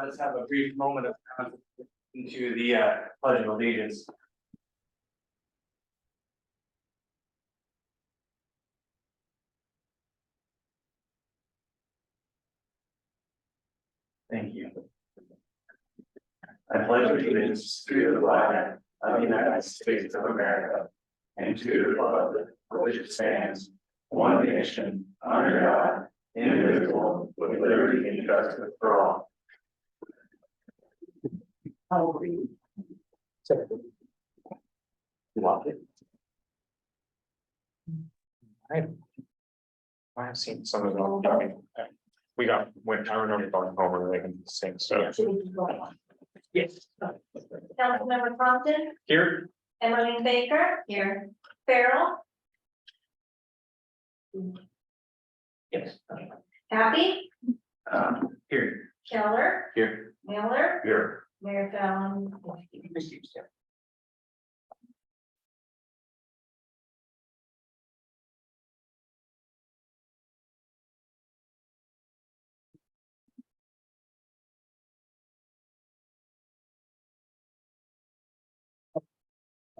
let's have a brief moment of into the pledge of allegiance. Thank you. I pledge allegiance to the flag of the United States of America and to the republic for which it stands, one nation, under God, indivisible, with liberty and justice for all. How old are you? 7. You want it? I've seen some of them. We got, when I remember going home and they can sing, so. Yes. Councilmember Compton, Here, Emmeline Baker. Here. Farrell, Yes. Happy, Here. Keller, Here. Miller, Here. Mayor Fallon.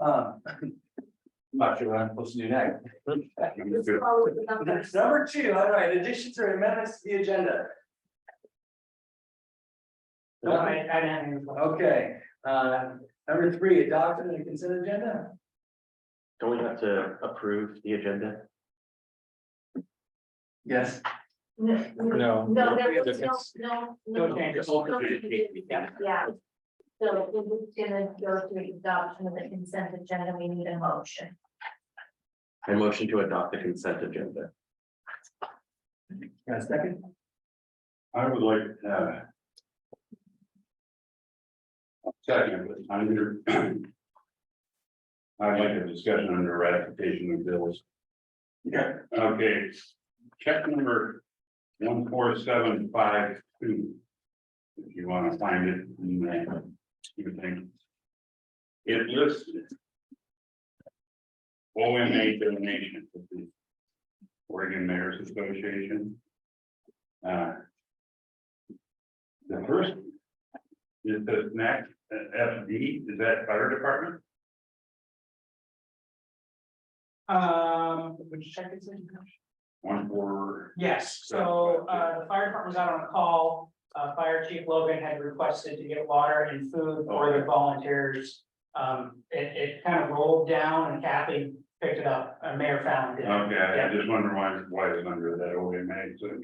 I'm not sure what I'm supposed to do next. Numbers. Number 2, all right, additions or amendments to the agenda. No, I didn't have any. Okay, number 3, adoption of the consent agenda. don't we have to approve the agenda? Yes. No, No. no, No changes. Yeah. So we're just gonna go through adoption of the consent agenda, we need a motion. I motion to adopt the consent agenda. Got a second? I would like, second, but under. I'd like a discussion under ratification of bills. Yeah. Okay, check number 14752. If you want to find it in the, you think. It lists OMA donation to the Oregon Mayor's Association. The first is the next FD, is that fire department? Would you check it? 14. Yes, so, the fire department was out on a call, Fire Chief Logan had requested to get water and food for the volunteers. It kind of rolled down and Kathy picked it up, Mayor Fallon did. Okay, I Yeah. just wonder why it's under that OMA, so,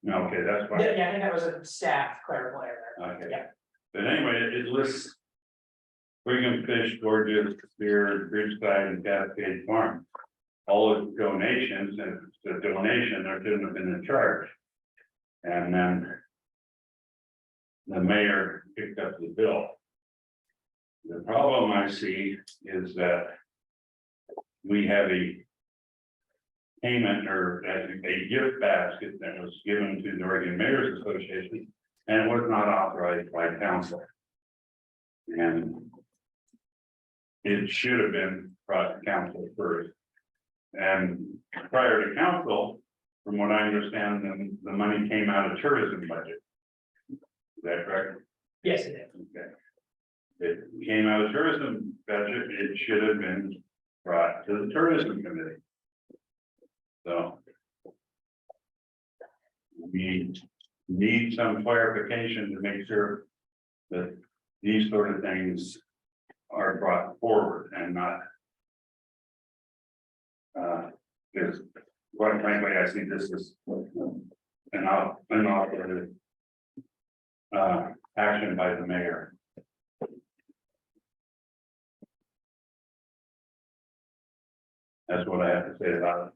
no, okay, that's fine. Yeah, I think that was a staff clerical error there. Okay. Yeah. But anyway, it lists Brigham Fish, Gorgeous, Spear, Bridgeside, and Cascade Farm. All of the donations, and it's a donation, there shouldn't have been a charge. And then the mayor picked up the bill. The problem I see is that we have a payment or a gift basket that was given to the Oregon Mayor's Association and it was not authorized by council. And it should have been brought to council first. And prior to council, from what I understand, the money came out of tourism budget. Is that correct? Yes, it did. Okay. It came out of tourism budget, it should have been brought to the tourism committee. So. We need some clarification to make sure that these sort of things are brought forward and not. Because quite frankly, I see this as an unauthorized action by the mayor. That's what I have to say about it.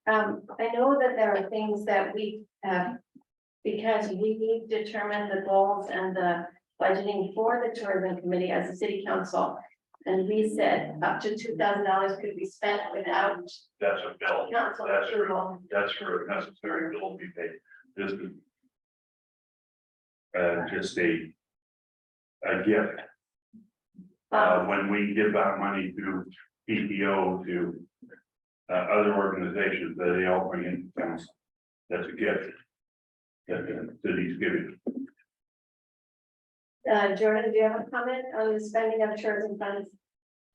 I know that there are things that we, because we determine the goals and the budgeting for the tourism committee as a city council. And we said up to $2,000 could be spent without That's a bill. council That's approval. That's for a necessary bill to be paid. This is just a gift. When we give out money to PTO to other organizations that they all bring in council, that's a gift that the city's giving. Jordan, do you have a comment on the spending of tourism funds?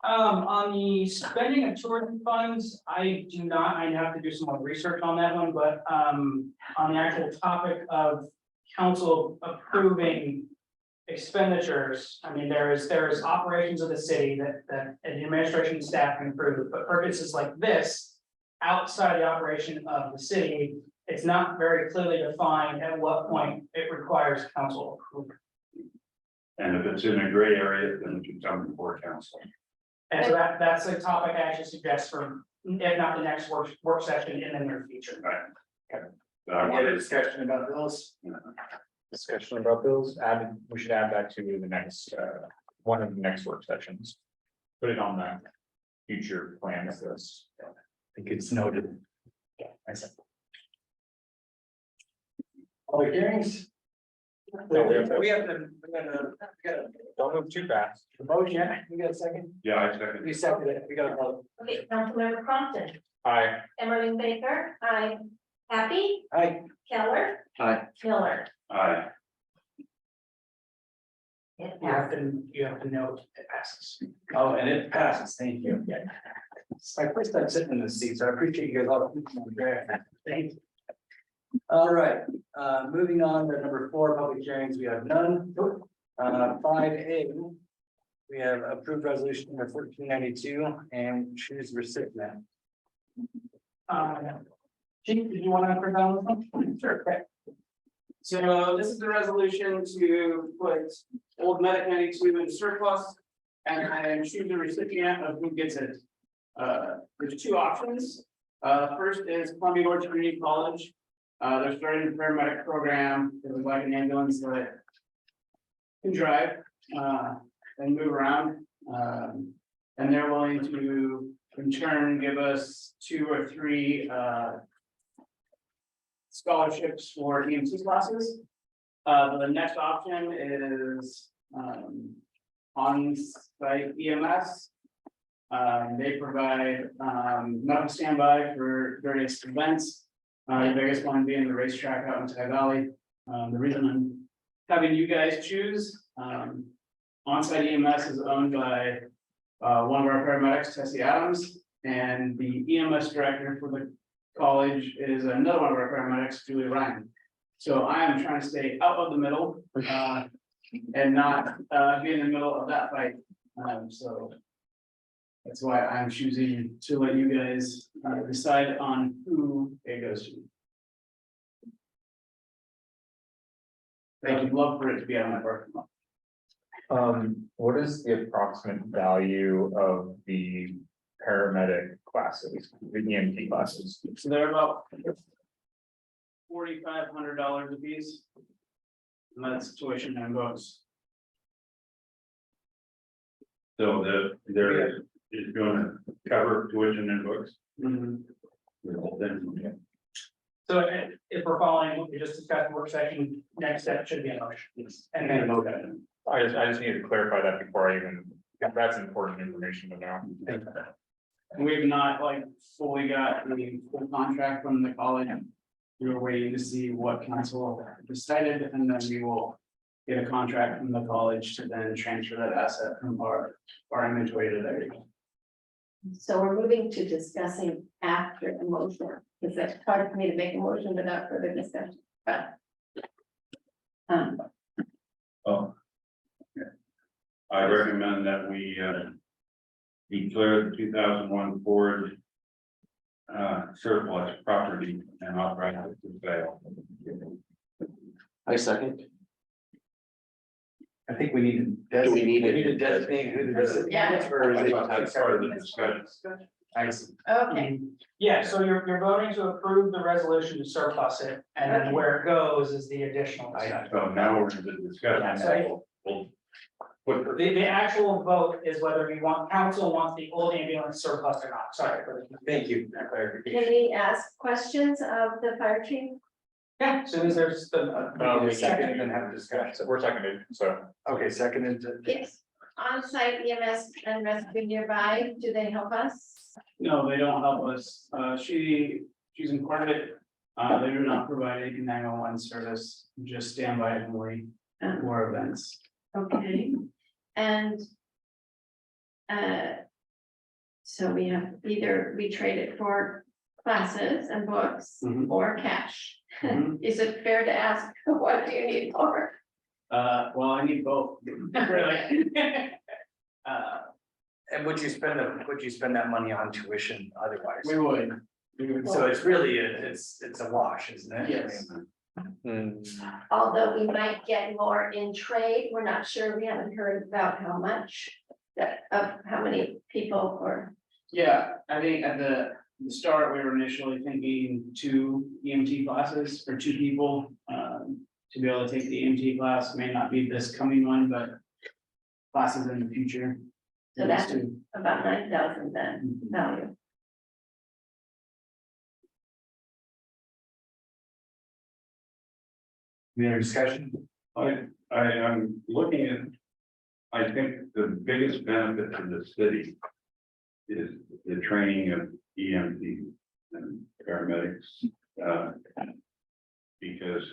On the spending of tourism funds, I do not, I have to do some more research on that one, but, on the actual topic of council approving expenditures, I mean, there is operations of the city that an administration and staff can approve, but purposes like this, outside the operation of the city, it's not very clearly defined at what point it requires council approval. And if it's in a gray area, then it should come before council. And so that's a topic I actually suggest for, if not the next work session in the near future. Right. Discussion about bills. Discussion about bills, we should add that to the next, one of the next work sessions. Put it on the future plans list. I think it's noted. I said. Public hearings. We gotta, Don't move too fast. the motion, we got a second? Yeah, I second. We seconded it, we got a vote. Okay, Councilmember Compton, Aye. Emmerling Baker, aye. Happy, Aye. Keller, Aye. Miller. Aye. It You have passed. you have to note it passes. Oh, and it passes, thank you. It's my first time sitting in this seat, so I appreciate you guys all. Thank you. All right, moving on to number 4, public hearings, we have none. 5A. We have approved resolution number 1492 and choose recipient. Chief, did you want to present this one? Sure, okay. So this is the resolution to put old Medic 92 in surplus and choose the recipient of who gets it. There's 2 options. First is Columbia Gorge Community College. They're starting a paramedic program. They would like an ambulance that can drive and move around. And they're willing to in turn give us 2 or 3 scholarships for EMT classes. The next option is on-site EMS. They provide medical standby for various events. The biggest one being the racetrack out in Tide Valley. The reason I'm having you guys choose, on-site EMS is owned by one of our paramedics, Tessie Adams, and the EMS director for the college is another one of our paramedics, Julie Ryan. So I am trying to stay out of the middle and not be in the middle of that fight. So that's why I'm choosing to let you guys decide on who it goes to. I would love for it to be on my parking lot. What is the approximate value of the paramedic classes, the EMT classes? So they're about $4,500 a piece. And that's tuition and books. So there is gonna cover tuition and books. Mhm. Then, So if we're following what we just discussed in work session, next step should be a motion. And then vote on it. I just need to clarify that before I even, that's important information to know. And we've not like fully got the full contract from the college. We were waiting to see what council decided, and then we will get a contract from the college to then transfer that asset from our inventory to theirs. So we're moving to discussing after the motion, because that's hard for me to make a motion without further discussion, but. oh. Okay. I recommend that we declare the 2001 Ford surplus property and authorize it to sale. I second. I think we need to. Do we need it? to designate who the recipient Yeah. is, or is it? That's part of the discussion. I see. Okay, Yeah, so you're voting to approve the resolution to surplus it, and then Okay. where it goes is the additional. discussion. So now we're in the discussion. So We'll put the actual vote is whether we want, council wants the old ambulance surplus or not, sorry for the. Thank you for that can clarification. we ask questions of the fire chief? Yeah, as soon as there's the. We second and then have a discussion. So we're seconded, so. Okay, seconded. Yes, on-site EMS and rescue nearby, do they help us? No, they don't help us. She's in Corbett. They do not provide any 911 service, just standby only for events. Okay, and. So we have either we trade it for classes and books Mhm. or cash. Mhm. Is it fair to ask, what do you need more? Well, I need both, really. And would you spend that money on tuition otherwise? We would. So it's really, it's a wash, isn't it? Yes. Although we might get more in trade, we're not sure, we haven't heard about how much. That of how many people or, Yeah, I think at the start, we were initially thinking 2 EMT classes for 2 people. To be able to take the EMT class may not be this coming one, but classes in the future. So that's- Those two. about 9,000 then value. Any other discussion? I'm looking at, I think the biggest benefit to the city is the training of EMT and paramedics. Because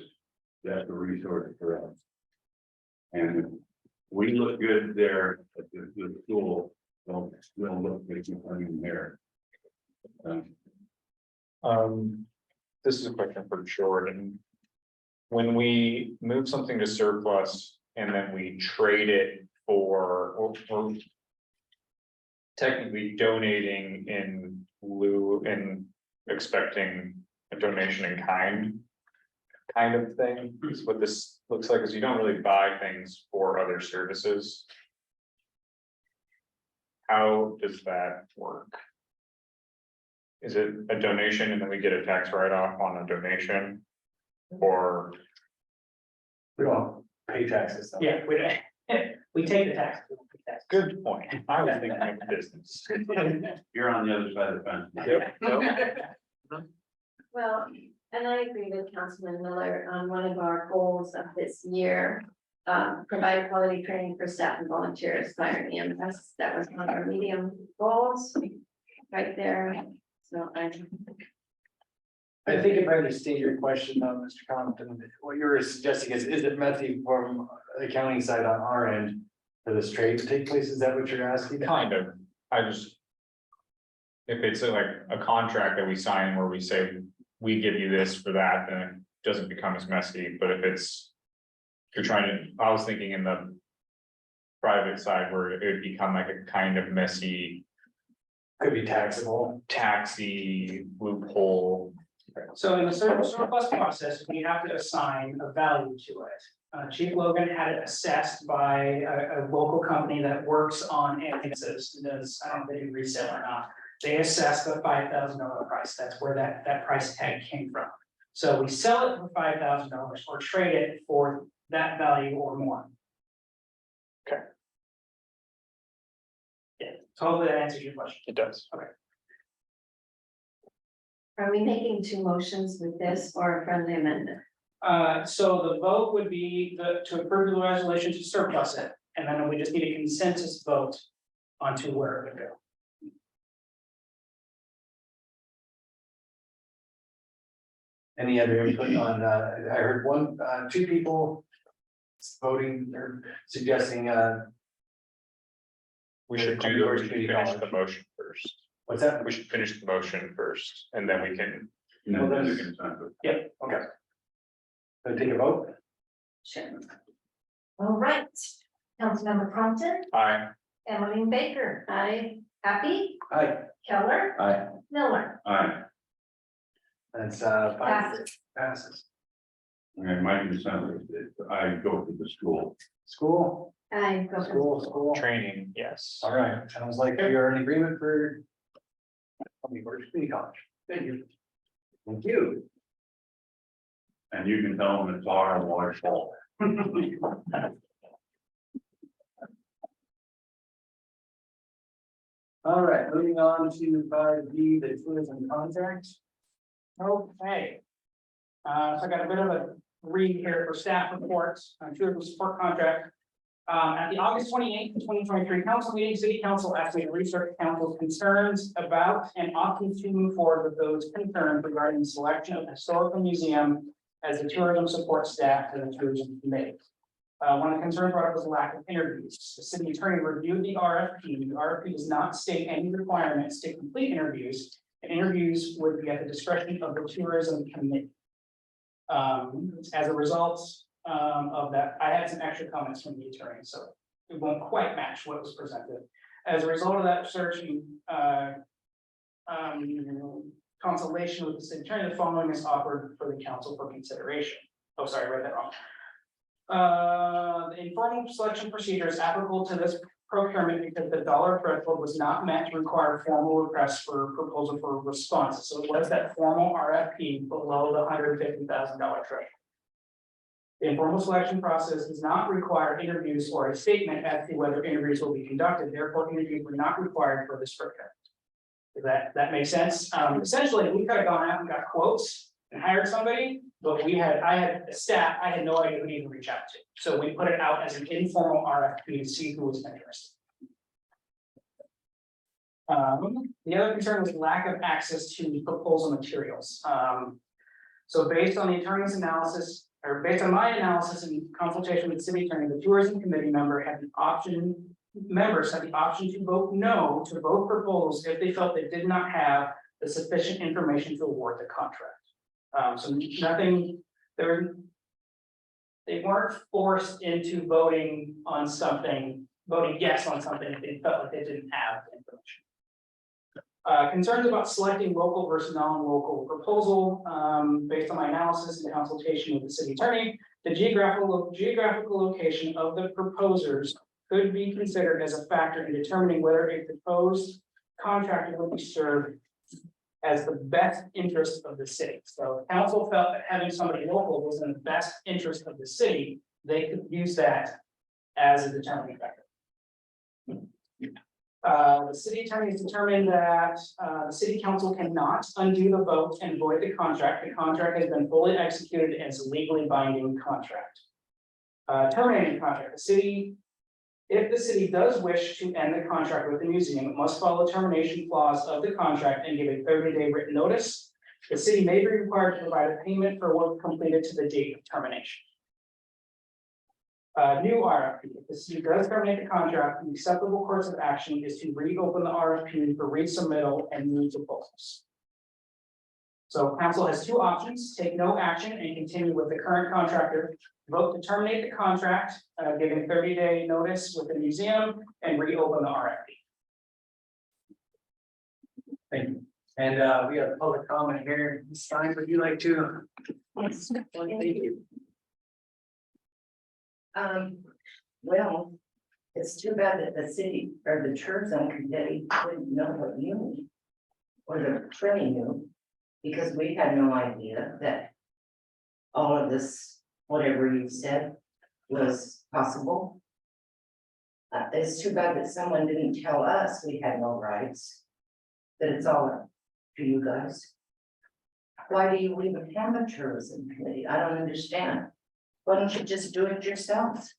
that's a resource for us. And if we look good there at the school, we'll look good coming there. This is a question for Jordan. When we move something to surplus and then we trade it for, or technically donating in lieu and expecting a donation in kind of thing, is what this looks like, is you don't really buy things for other services. How does that work? Is it a donation and then we get a tax write-off on a donation? Or We don't pay taxes. though. Yeah, we take the tax. good point, I was thinking of business. You're on the other side of the fence. Well, and I agree with Councilman Miller on one of our goals of this year. Provide quality training for staff and volunteers, fire and EMS, that was one of our medium goals. Right there, so I think if I understand your question, Mr. Compton, what you're suggesting is it messy from the accounting side on our end for this trade to take place? Is that what you're asking? Kind of, I just. If it's like a contract that we sign where we say, we give you this for that, then it doesn't become as messy, but if it's. You're trying to, I was thinking in the. Private side where it would become like a kind of messy, Could be taxable. taxi loophole. So in the surplus process, we have to assign a value to it. Chief Logan had it assessed by a local company that works on ambulances, does, I don't know if they do resale or not. They assessed the $5,000 price, that's where that price tag came from. So we sell it for $5,000 or trade it for that value or more. Okay. Yeah, so hopefully that answers your question. It does. are we making 2 motions with this or a friendly amendment? So the vote would be to approve the resolution to surplus it, and then we just need a consensus vote onto where it would go. Any other input on, I heard 2 people voting or suggesting, We should Copy do, George we should Community finish College. the motion first. what's that? We should finish the motion first, and then we can. And then Well, we that's- can sign it. Okay. So take a vote? Sure. All right, Councilmember Compton, Aye. Emmeline Baker, Happy, Aye. Keller, Aye. Miller, Aye, That's, passes. and my consent is I go to the school. School, I go for school. Training, yes. All right, sounds like we are in agreement for. Community College. Thank you. Thank you. And you can tell them it's our waterfall. All right, moving on to 5B, the tourism contract. Okay. So I got a bit of a read here for staff reports, tourism support contract. At the August 28th, 2023 council meeting, city council asked me to research council's concerns about and opting to move forward with those concerns regarding the selection of the historical museum as the tourism support staff to the tourism committee. One of the concerns brought up was lack of interviews. The city attorney reviewed the RFP. The RFP does not state any requirements to complete interviews. And interviews would be at the discretion of the tourism committee. As a result of that, I had some extra comments from the attorney, so it won't quite match what was presented. As a result of that search consultation with the city attorney, the following is offered for the council for consideration. Oh, sorry, I read that wrong. The informal selection procedure is applicable to this procurement because the dollar threshold was not met to require formal requests for proposal for responses. So it was that formal RFP below the $150,000 threshold. The informal selection process does not require interviews or a statement as to whether interviews will be conducted. Therefore, interviews were not required for this procurement. Does that makes sense? Essentially, we could have gone out and got quotes and hired somebody, but I had a staff, I had no idea who to even reach out to. So we put it out as an informal RFP to see who was interested. The other concern was lack of access to proposal materials. So based on the attorney's analysis, or based on my analysis and consultation with the city attorney, the tourism committee members had the option to vote no to both proposals if they felt they did not have the sufficient information to award the contract. So nothing, they weren't forced into voting yes on something if they felt like they didn't have the information. Concerns about selecting local versus non-local proposal, based on my analysis and consultation with the city attorney, the geographical location of the proposers could be considered as a factor in determining whether a proposed contractor would be served as the best interest of the city. So the council felt that having somebody local was in the best interest of the city. They could use that as a determining factor. The city attorney has determined that the city council cannot undo the vote and void the contract. The contract has been fully executed and is a legally binding contract. Terminating the contract. If the city does wish to end the contract with the museum, it must follow the termination clause of the contract and give a 30-day written notice. The city may be required to provide a payment for work completed to the date of termination. New RFP. If the city does terminate the contract, the acceptable course of action is to reopen the RFP for resubmittal and new proposals. So council has two options: take no action and continue with the current contractor, vote to terminate the contract, giving 30-day notice with the museum, and reopen the RFP. Thank you. And we have public comment here. Ms. Stein, would you like to? Yes. Thank you. Well, it's too bad that the city or the tourism committee didn't know what you knew. Or the attorney knew, because we had no idea that all of this, whatever you said, was possible. It's too bad that someone didn't tell us we had no rights, that it's all up to you guys. Why do you even have a tourism committee? I don't understand. Why don't you just do it yourselves?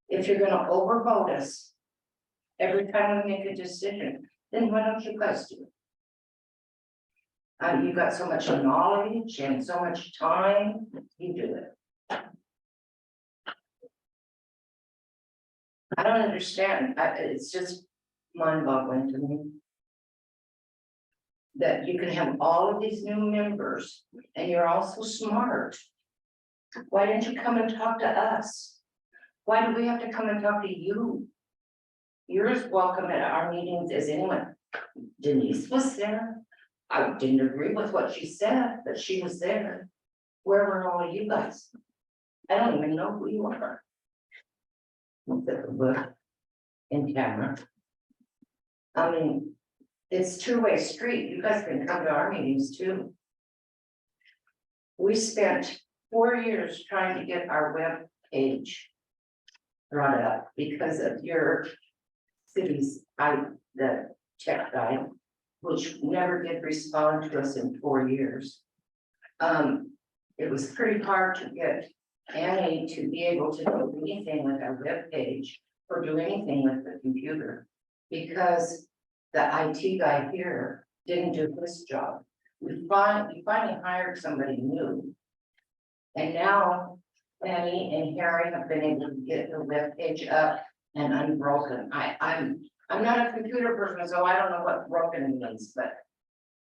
If you're gonna overvote us every time we make a decision, then why don't you guys do it? You got so much knowledge and so much time, you do it. I don't understand. It's just mind-boggling to me that you can have all of these new members and you're all so smart. Why didn't you come and talk to us? Why do we have to come and talk to you? You're as welcome at our meetings as anyone. Denise was there. I didn't agree with what she said, but she was there. Where were all of you guys? I don't even know who you are. Look at the book in camera. I mean, it's two-way street. You guys can come to our meetings too. We spent 4 years trying to get our web page brought up because of your city's, the tech guy, which never did respond to us in 4 years. It was pretty hard to get Annie to be able to do anything with our web page or do anything with the computer because the IT guy here didn't do his job. We finally hired somebody new. And now Annie and Harry have been able to get the webpage up and unbroken. I'm not a computer person, so I don't know what broken means, but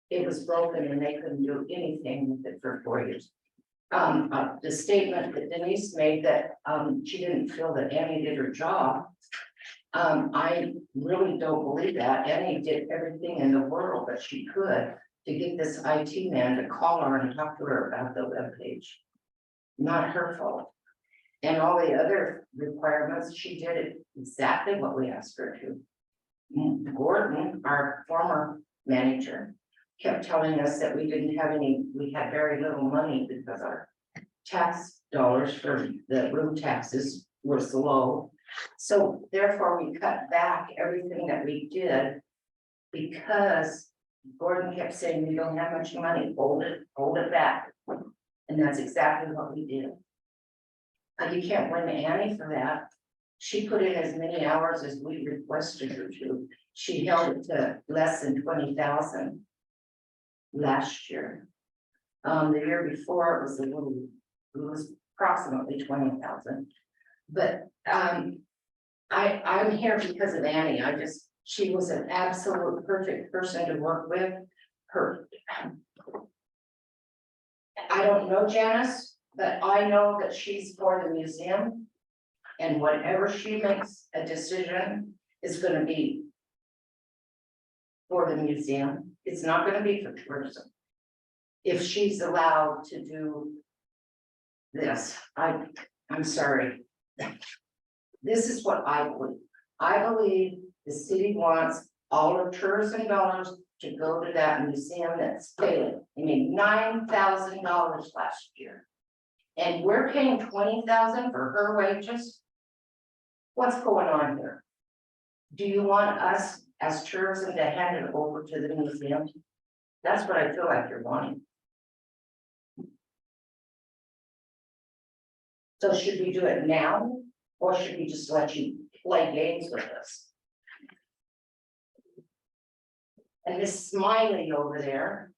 it was broken and they couldn't do anything with it for 4 years. The statement that Denise made that, she didn't feel that Annie did her job. I really don't believe that. Annie did everything in the world that she could to get this IT man to call her and talk to her about the webpage. Not her fault. And all the other requirements, she did it exactly what we asked her to. Gordon, our former manager, kept telling us that we didn't have any, we had very little money because our tax dollars for the room taxes were so low. So therefore, we cut back everything that we did because Gordon kept saying, we don't have much money, hold it back. And that's exactly what we did. You can't blame Annie for that. She put in as many hours as we requested her to. She held it to less than 20,000 last year. The year before it was approximately 20,000. But I'm here because of Annie. She was an absolute perfect person to work with. I don't know Janice, but I know that she's for the museum. And whatever she makes a decision is going to be for the museum. It's not going to be for tourism. If she's allowed to do this, I'm sorry. This is what I believe. I believe the city wants all of tourism dollars to go to that museum that's failing. They made $9,000 last year. And we're paying $20,000 for her wages. What's going on here? Do you want us as tourism to hand it over to the museum? That's what I feel like you're wanting. So should we do it now? Or should we just let you play games with us? And this Smiley over there.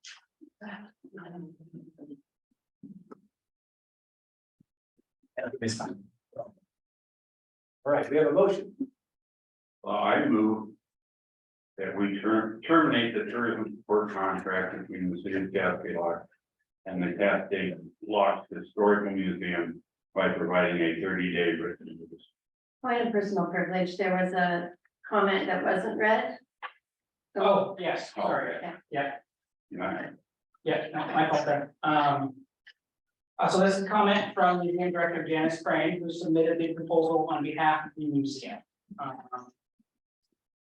It's fine. All right, we have a motion. I move that we terminate the tourism support contract between the city of Cascade Lodge and the Cascade Lodge Historical Museum by providing a 30-day written notice. Point of personal privilege, there was a comment that wasn't read. Oh, yes, sorry, Yeah. yeah, no, my fault there. So this is a comment from the museum director Janice Crane, who submitted the proposal on behalf of the museum.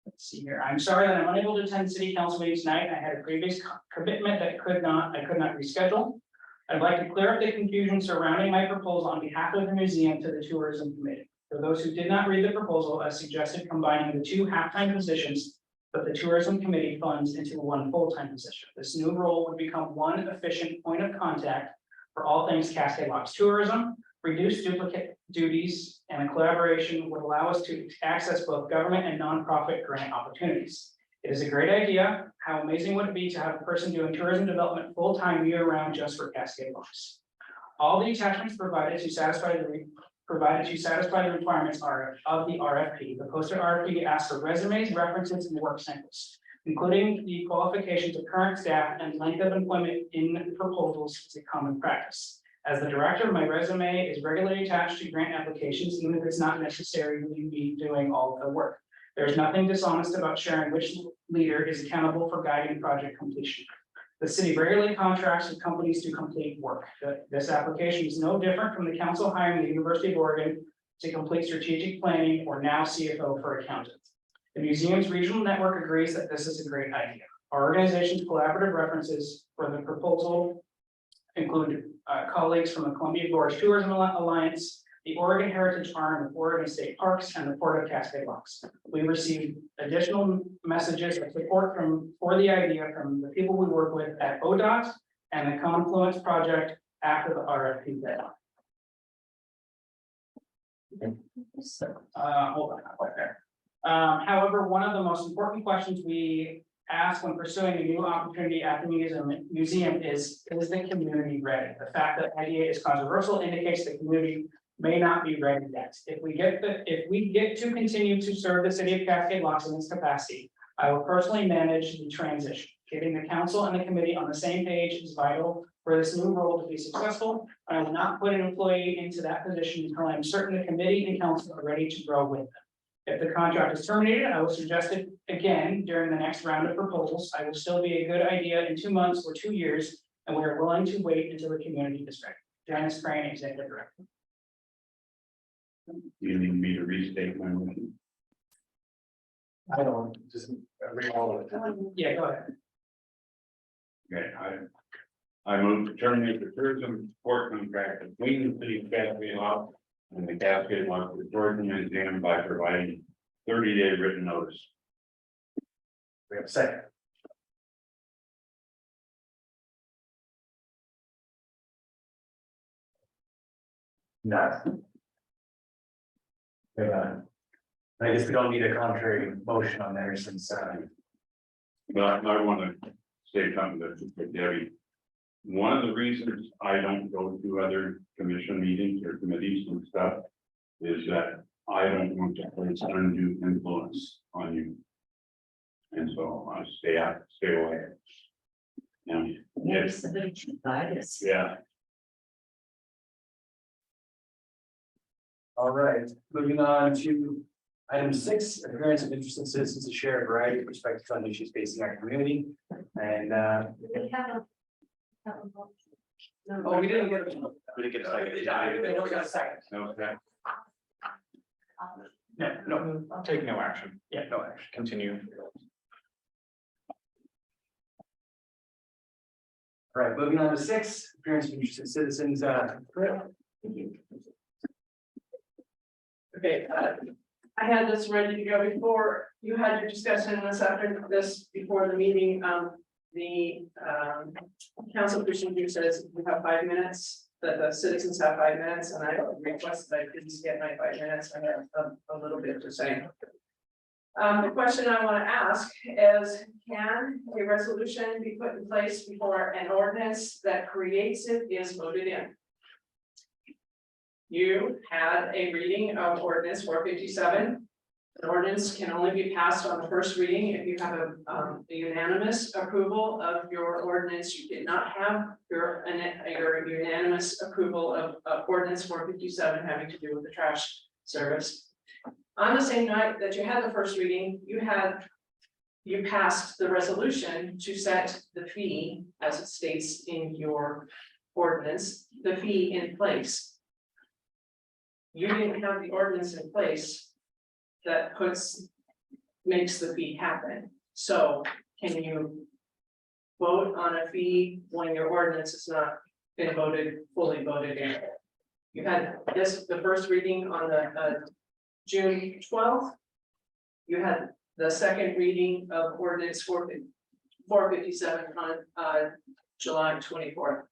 Let's see here. I'm sorry that I'm unable to attend city council meeting tonight. I had a previous commitment that I could not reschedule. I'd like to clear up the confusion surrounding my proposal on behalf of the museum to the tourism committee. For those who did not read the proposal, I suggested combining the 2 half-time positions that the tourism committee funds into 1 full-time position. This new role would become 1 efficient point of contact for all things Cascade Lodge tourism, reduce duplicate duties, and a collaboration would allow us to access both government and nonprofit grant opportunities. It is a great idea. How amazing would it be to have a person doing tourism development full-time year-round just for Cascade Lodge? All the attachments provided to satisfy the requirements of the RFP. The posted RFP asks for resumes, references, and work samples, including the qualifications of current staff and length of employment in proposals is a common practice. As the director, my resume is regularly attached to grant applications, even if it's not necessary to be doing all of the work. There's nothing dishonest about sharing which leader is accountable for guiding project completion. The city regularly contracts with companies to complete work. This application is no different from the council hiring the University of Oregon to complete strategic planning or now CFO for accountants. The museum's regional network agrees that this is a great idea. Our organization's collaborative references for the proposal include colleagues from the Columbia Gorge Tourism Alliance, the Oregon Heritage Arm of Oregon State Parks, and the Port of Cascade Locks. We received additional messages of support for the idea from the people we work with at ODOT and the Confluence Project after the RFP deadline. Hold on, not quite there. However, one of the most important questions we ask when pursuing a new opportunity at the museum is the community ready? The fact that idea is controversial indicates the community may not be ready yet. If we get to continue to serve the city of Cascade Locks in this capacity, I will personally manage the transition. Getting the council and the committee on the same page is vital for this new role to be successful. I will not put an employee into that position until I am certain the committee and council are ready to grow with them. If the contract is terminated, I will suggest it again during the next round of proposals. I will still be a good idea in 2 months or 2 years, and we are willing to wait until the community is ready. Janice Crane, Executive Director. You need me to restate my motion. I don't, just read all of it. Yeah, go ahead. Okay, I move to terminate the tourism support contract between the city of Cascade Locks and the Cascade Locks Resort and Museum by providing 30-day written notice. We have a second. No. I guess we don't need a contrary motion on there since, But I want to say something to Debbie. One of the reasons I don't go to other commission meetings or committees and stuff is that I don't want to place undue influence on you. And so I stay away. And Maybe somebody should buy this. yeah, all right, moving on to item 6, appearance of interested citizens to share a variety of perspectives on issues facing our community. And We have a. oh, we didn't get a second. We didn't get a second. no, that, No, Take no action, yeah, no action. continue. All right, moving on to 6, appearance of interested citizens. Okay, I had this ready to go before you had your discussion before the meeting. The council procedure says we have 5 minutes, that the citizens have 5 minutes, and I requested I didn't get my 5 minutes. I have a little bit to say. The question I want to ask is, can a resolution be put in place before an ordinance that creates it is voted in? You had a reading of ordinance 457. An ordinance can only be passed on the first reading if you have a unanimous approval of your ordinance. You did not have your unanimous approval of ordinance 457 having to do with the trash service. On the same night that you had the first reading, you passed the resolution to set the fee, as it states in your ordinance, the fee in place. You didn't have the ordinance in place that makes the fee happen. So can you vote on a fee when your ordinance has not been fully voted in? You had the first reading on the June 12th. You had the second reading of ordinance 457 on July 24th,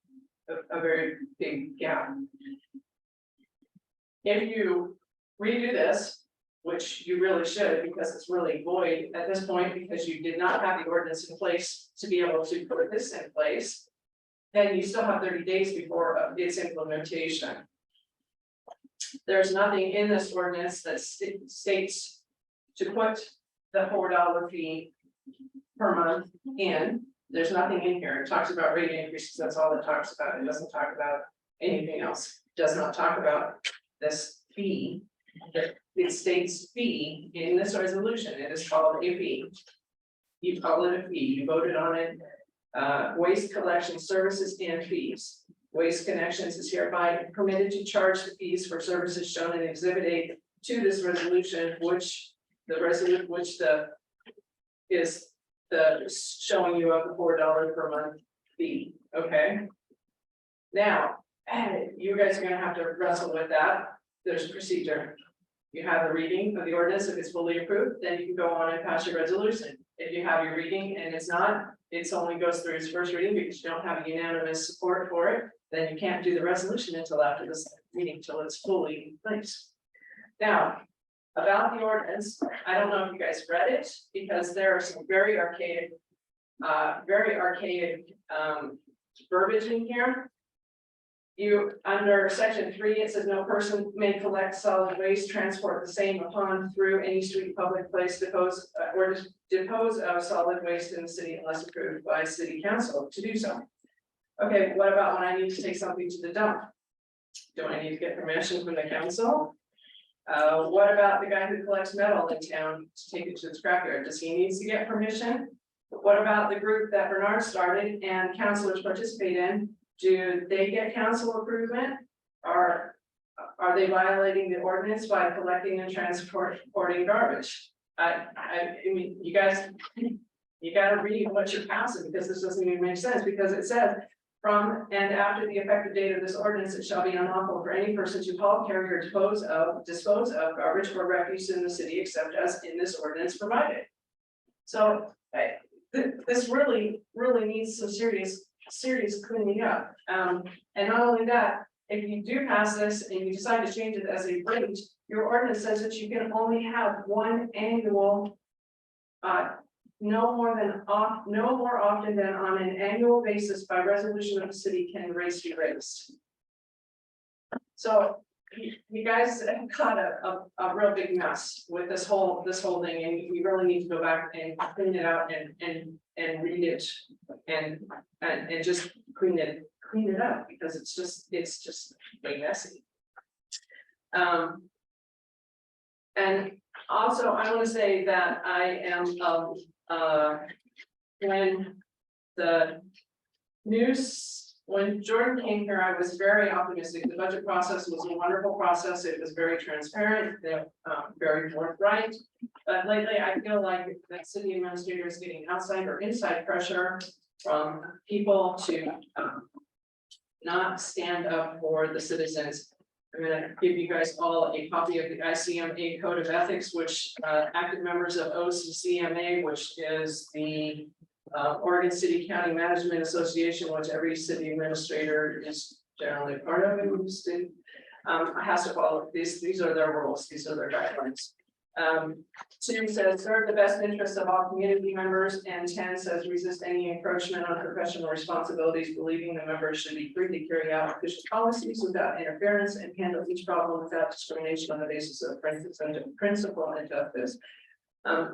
a very big gap. If you redo this, which you really should, because it's really void at this point, because you did not have the ordinance in place to be able to put this in place, then you still have 30 days before its implementation. There's nothing in this ordinance that states to put the $4 fee per month in. There's nothing in here. It talks about rate increases. That's all it talks about. It doesn't talk about anything else. It does not talk about this fee. It states fee in this resolution. It is called a fee. You call it a fee. You voted on it. Waste collection services and fees. Waste Connections is hereby permitted to charge the fees for services shown in Exhibit A to this resolution, which is the showing you of the $4 per month fee. Okay. Now, you guys are gonna have to wrestle with that. There's a procedure. You have the reading of the ordinance. If it's fully approved, then you can go on and pass your resolution. If you have your reading and it's not, it only goes through its first reading because you don't have unanimous support for it, then you can't do the resolution until after this meeting, till it's fully in place. Now, about the ordinance, I don't know if you guys read it, because there are some very archaic very archaic, verbiage in here. You, under section 3, it says no person may collect solid waste, transport the same upon, through any street, public place, dispose of solid waste in the city unless approved by city council to do so. Okay, what about when I need to take something to the dump? Do I need to get permission from the council? What about the guy who collects metal in town to take it to the scrapyard? Does he need to get permission? What about the group that Bernard started and councilors participate in? Do they get council approval? Are they violating the ordinance by collecting and transporting garbage? I mean, you guys, you gotta read what you're passing, because this doesn't even make sense, because it says, from and after the effective date of this ordinance, it shall be unlawful for any person to haul, carry, or dispose of garbage or refuse in the city, except as in this ordinance provided. So, this really needs some serious cleaning up. And not only that, if you do pass this and you decide to change it as a rate, your ordinance says that you can only have one annual. No more often than on an annual basis by resolution of the city can race be raised. So you guys have got a real big mess with this whole thing, and we really need to go back and clean it out and read it and just clean it up, because it's just way messy. And also I want to say that I am when Jordan came here, I was very optimistic. The budget process was a wonderful process. It was very transparent, very forthright. But lately, I feel like that city administrator is getting outside or inside pressure from people to not stand up for the citizens. I'm gonna give you guys all a copy of the ICMA Code of Ethics, which active members of OCCMA, which is the Oregon City County Management Association, which every city administrator is generally part of, has to follow. These are their rules, these are their guidelines. 2 says serve the best interests of all community members, and 10 says resist any encroachment on professional responsibilities, believing the members should be free to carry out official policies without interference and handle each problem without discrimination on the basis of principle and justice.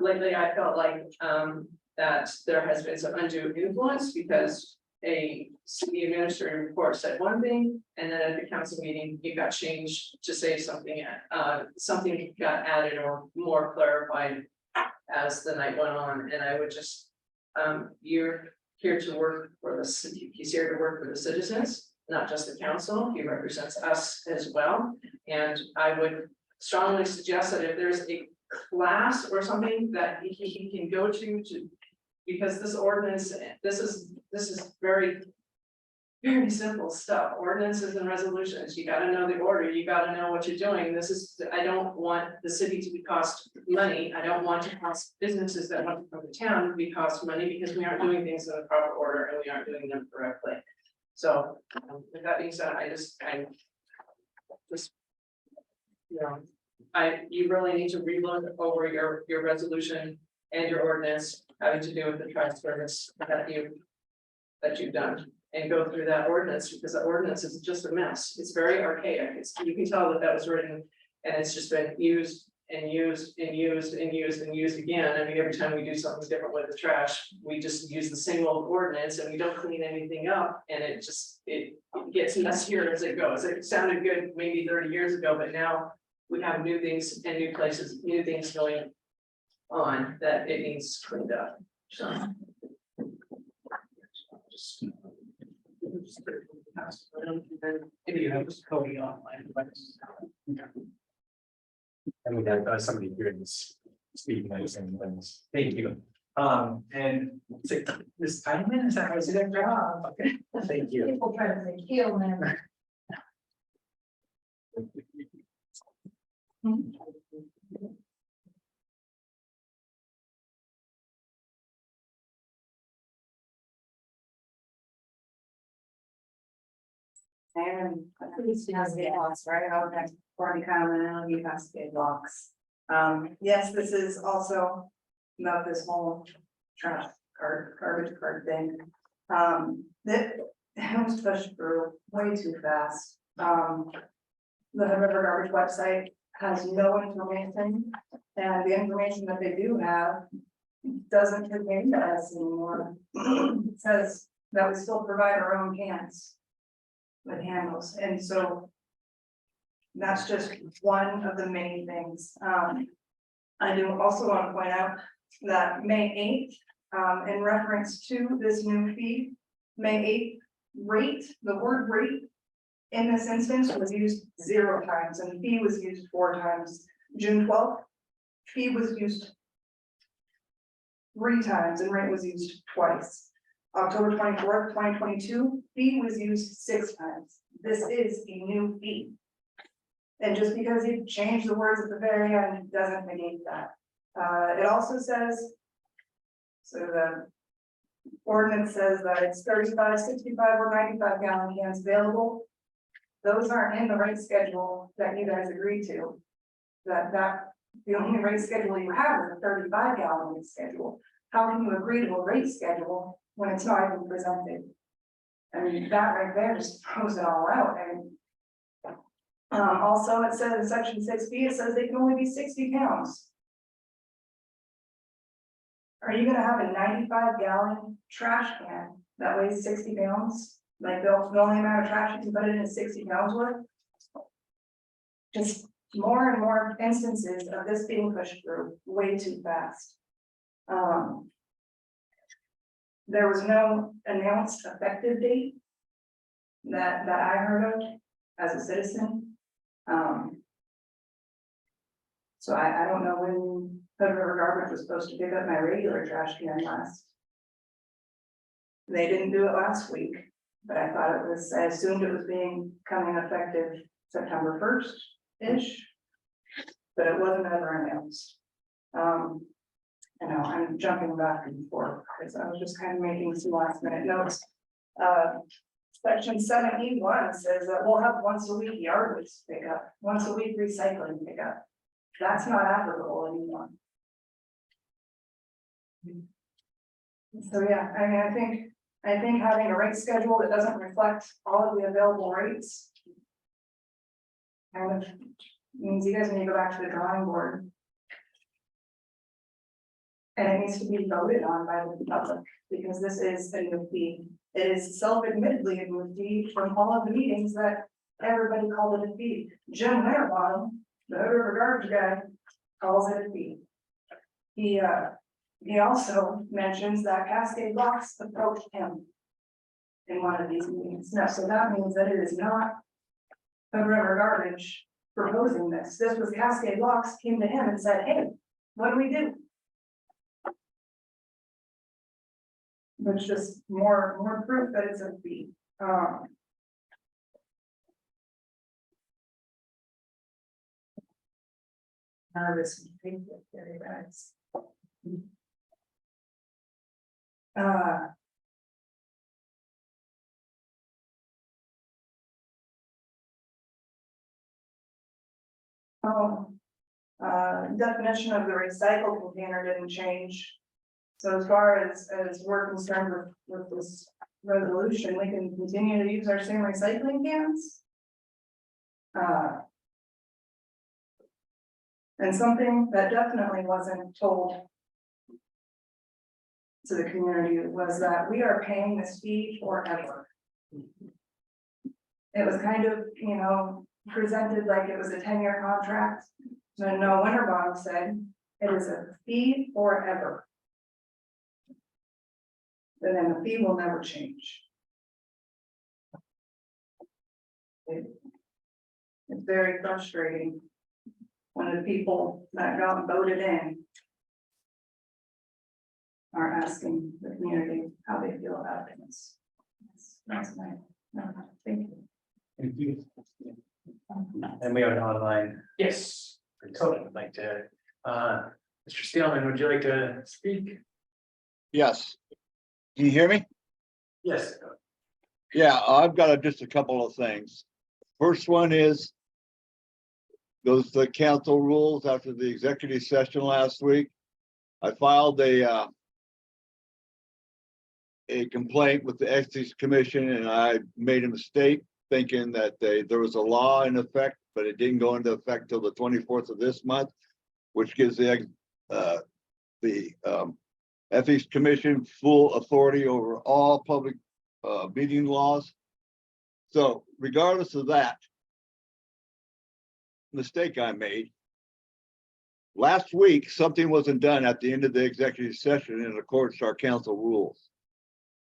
Lately, I felt like that there has been some undue influence, because a city administrator report said one thing, and then at the council meeting, it got changed to say something, something got added or more clarified as the night went on. And I would just, you're here to work for the city, he's here to work for the citizens, not just the council. He represents us as well. And I would strongly suggest that if there's a class or something that he can go to, because this ordinance, this is very simple stuff. Ordinances and resolutions, you got to know the order, you got to know what you're doing. I don't want the city to be cost money. I don't want to cost businesses that want to come to town to be cost money, because we aren't doing things in the proper order and we aren't doing them correctly. So with that being said, you really need to relook over your resolution and your ordinance having to do with the trash service that you've done, and go through that ordinance, because the ordinance is just a mess. It's very archaic. You can tell that was written and it's just been used and used and used and used and used again. I mean, every time we do something different with the trash, we just use the same old ordinance and we don't clean anything up, and it gets messier as it goes. It sounded good maybe 30 years ago, but now we have new things and new places, new things going on that it needs cleaned up. So Maybe you have Cody online. And we have somebody here that's speaking of some things. Thank you. And Ms. Hyman, is that how I say that job? Okay, thank you. People try to say kill them. And please Cascade locks, right? I'll next party comment, and I'll be Cascade locks. Yes, this is also about this whole trash garbage card thing. That it was pushed through way too fast. The Hood River Garbage website has no information, and the information that they do have doesn't contain to us anymore. It says that we still provide our own cans with handles, and so that's just one of the many things. I do also want to point out that May 8th, in reference to this new fee, May 8th rate, the word rate in this instance was used 0 times and fee was used 4 times. June 12th, fee was used 3 times and rate was used twice. October 24th, 2022, fee was used 6 times. This is a new fee. And just because you change the words at the very end doesn't negate that. It also says, so the ordinance says that it's 35, 65, or 95 gallon cans available. Those aren't in the rate schedule that you guys agreed to. The only rate schedule you have is a 35 gallon rate schedule. How can you agree to a rate schedule when it's not even presented? I mean, that right there just throws it all out. And also it says in section 6B, it says they can only be 60 pounds. Are you gonna have a 95 gallon trash can that weighs 60 pounds? Like the only amount of trash you can put in is 60 pounds worth? Just more and more instances of this being pushed through way too fast. There was no announced effective date that I heard of as a citizen. So I don't know when Hood River Garbage was supposed to pick up my regular trash can last. They didn't do it last week, but I thought it was, I assumed it was coming effective September 1st-ish. But it wasn't ever announced. I know I'm jumping back and forth because I was just kind of making some last minute notes. Section 7E1 says that we'll have once a week yard waste pickup, once a week recycling pickup. That's not applicable anymore. So yeah, I mean, I think having a rate schedule that doesn't reflect all of the available rates kind of means you guys need to go back to the drawing board. And it needs to be voted on by the public, because this is a new fee. It is self-admittedly a new fee from all of the meetings that everybody called it a fee. Jim Winterbottom, the Hood River Garbage guy, calls it a fee. He also mentions that Cascade Locks approached him in one of these meetings. Now, so that means that it is not Hood River Garbage proposing this. This was Cascade Locks came to him and said, hey, what do we do? Which just more proof that it's a fee. Nervous and painful, very bad. Definition of the recycle container didn't change. So as far as we're concerned with this resolution, we can continue to use our same recycling cans. And something that definitely wasn't told to the community was that we are paying this fee forever. It was kind of, presented like it was a 10-year contract. So no, Winterbottom said it is a fee forever. And then the fee will never change. It's very frustrating when the people that got voted in are asking the community how they feel about this. That's my, thank you. Thank you. And we have an online. Yes. Totally would like to, Mr. Steelman, would you like to speak? Yes. Can you hear me? Yes. Yeah, I've got just a couple of things. First one is the council rules after the executive session last week. I filed a a complaint with the Ethics Commission, and I made a mistake thinking that there was a law in effect, but it didn't go into effect till the 24th of this month, which gives the Ethics Commission full authority over all public meeting laws. So regardless of that mistake I made, last week, something wasn't done at the end of the executive session in accordance to our council rules.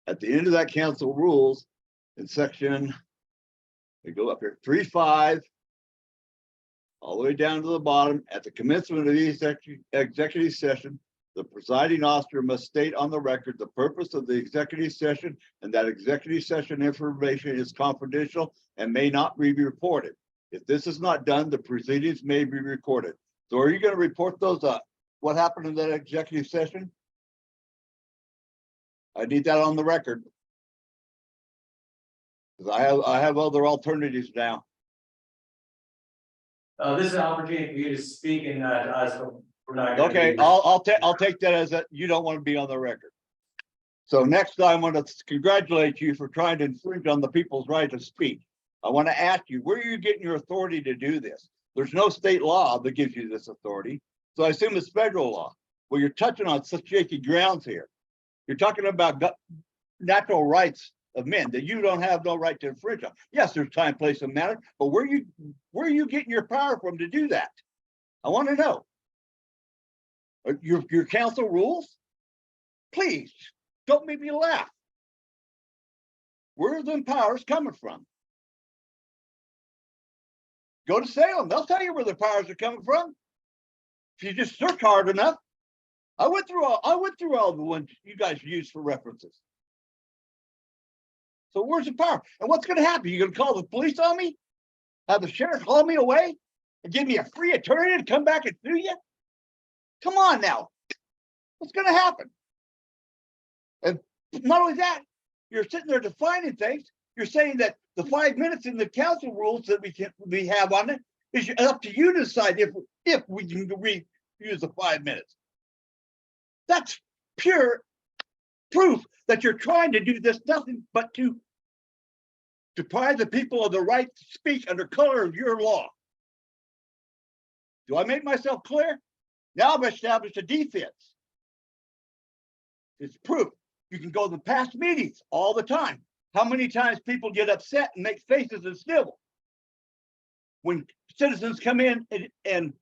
At the end of that council rules, in section, we go up here, 3.5, all the way down to the bottom, at the commencement of the executive session, the presiding officer must state on the record the purpose of the executive session and that executive session information is confidential and may not be reported. If this is not done, the proceedings may be recorded. So are you going to report those up? What happened in that executive session? I need that on the record. Because I have other alternatives now. This is an opportunity for you to speak and to us, but we're not. gonna Okay, be- I'll take that as that you don't want to be on the record. So next I want to congratulate you for trying to infringe on the people's right to speak. I want to ask you, where are you getting your authority to do this? There's no state law that gives you this authority. So I assume it's federal law. Well, you're touching on such shaky grounds here. You're talking about natural rights of men that you don't have no right to infringe on. Yes, there's time, place, and manner, but where are you getting your power from to do that? I want to know. Your council rules? Please, don't make me laugh. Where are them powers coming from? Go to Salem, they'll tell you where the powers are coming from. If you just search hard enough. I went through all the ones you guys use for references. So where's the power? And what's gonna happen? You gonna call the police on me? Have the sheriff haul me away and give me a free attorney to come back and sue you? Come on now. What's gonna happen? And not only that, you're sitting there defining things. You're saying that the 5 minutes in the council rules that we have on it is up to you to decide if we can use the 5 minutes. That's pure proof that you're trying to do this nothing but to deprive the people of the right to speak under color of your law. Do I make myself clear? Now I've established a defense. It's proof. You can go to the past meetings all the time. How many times people get upset and make faces and snivel when citizens come in and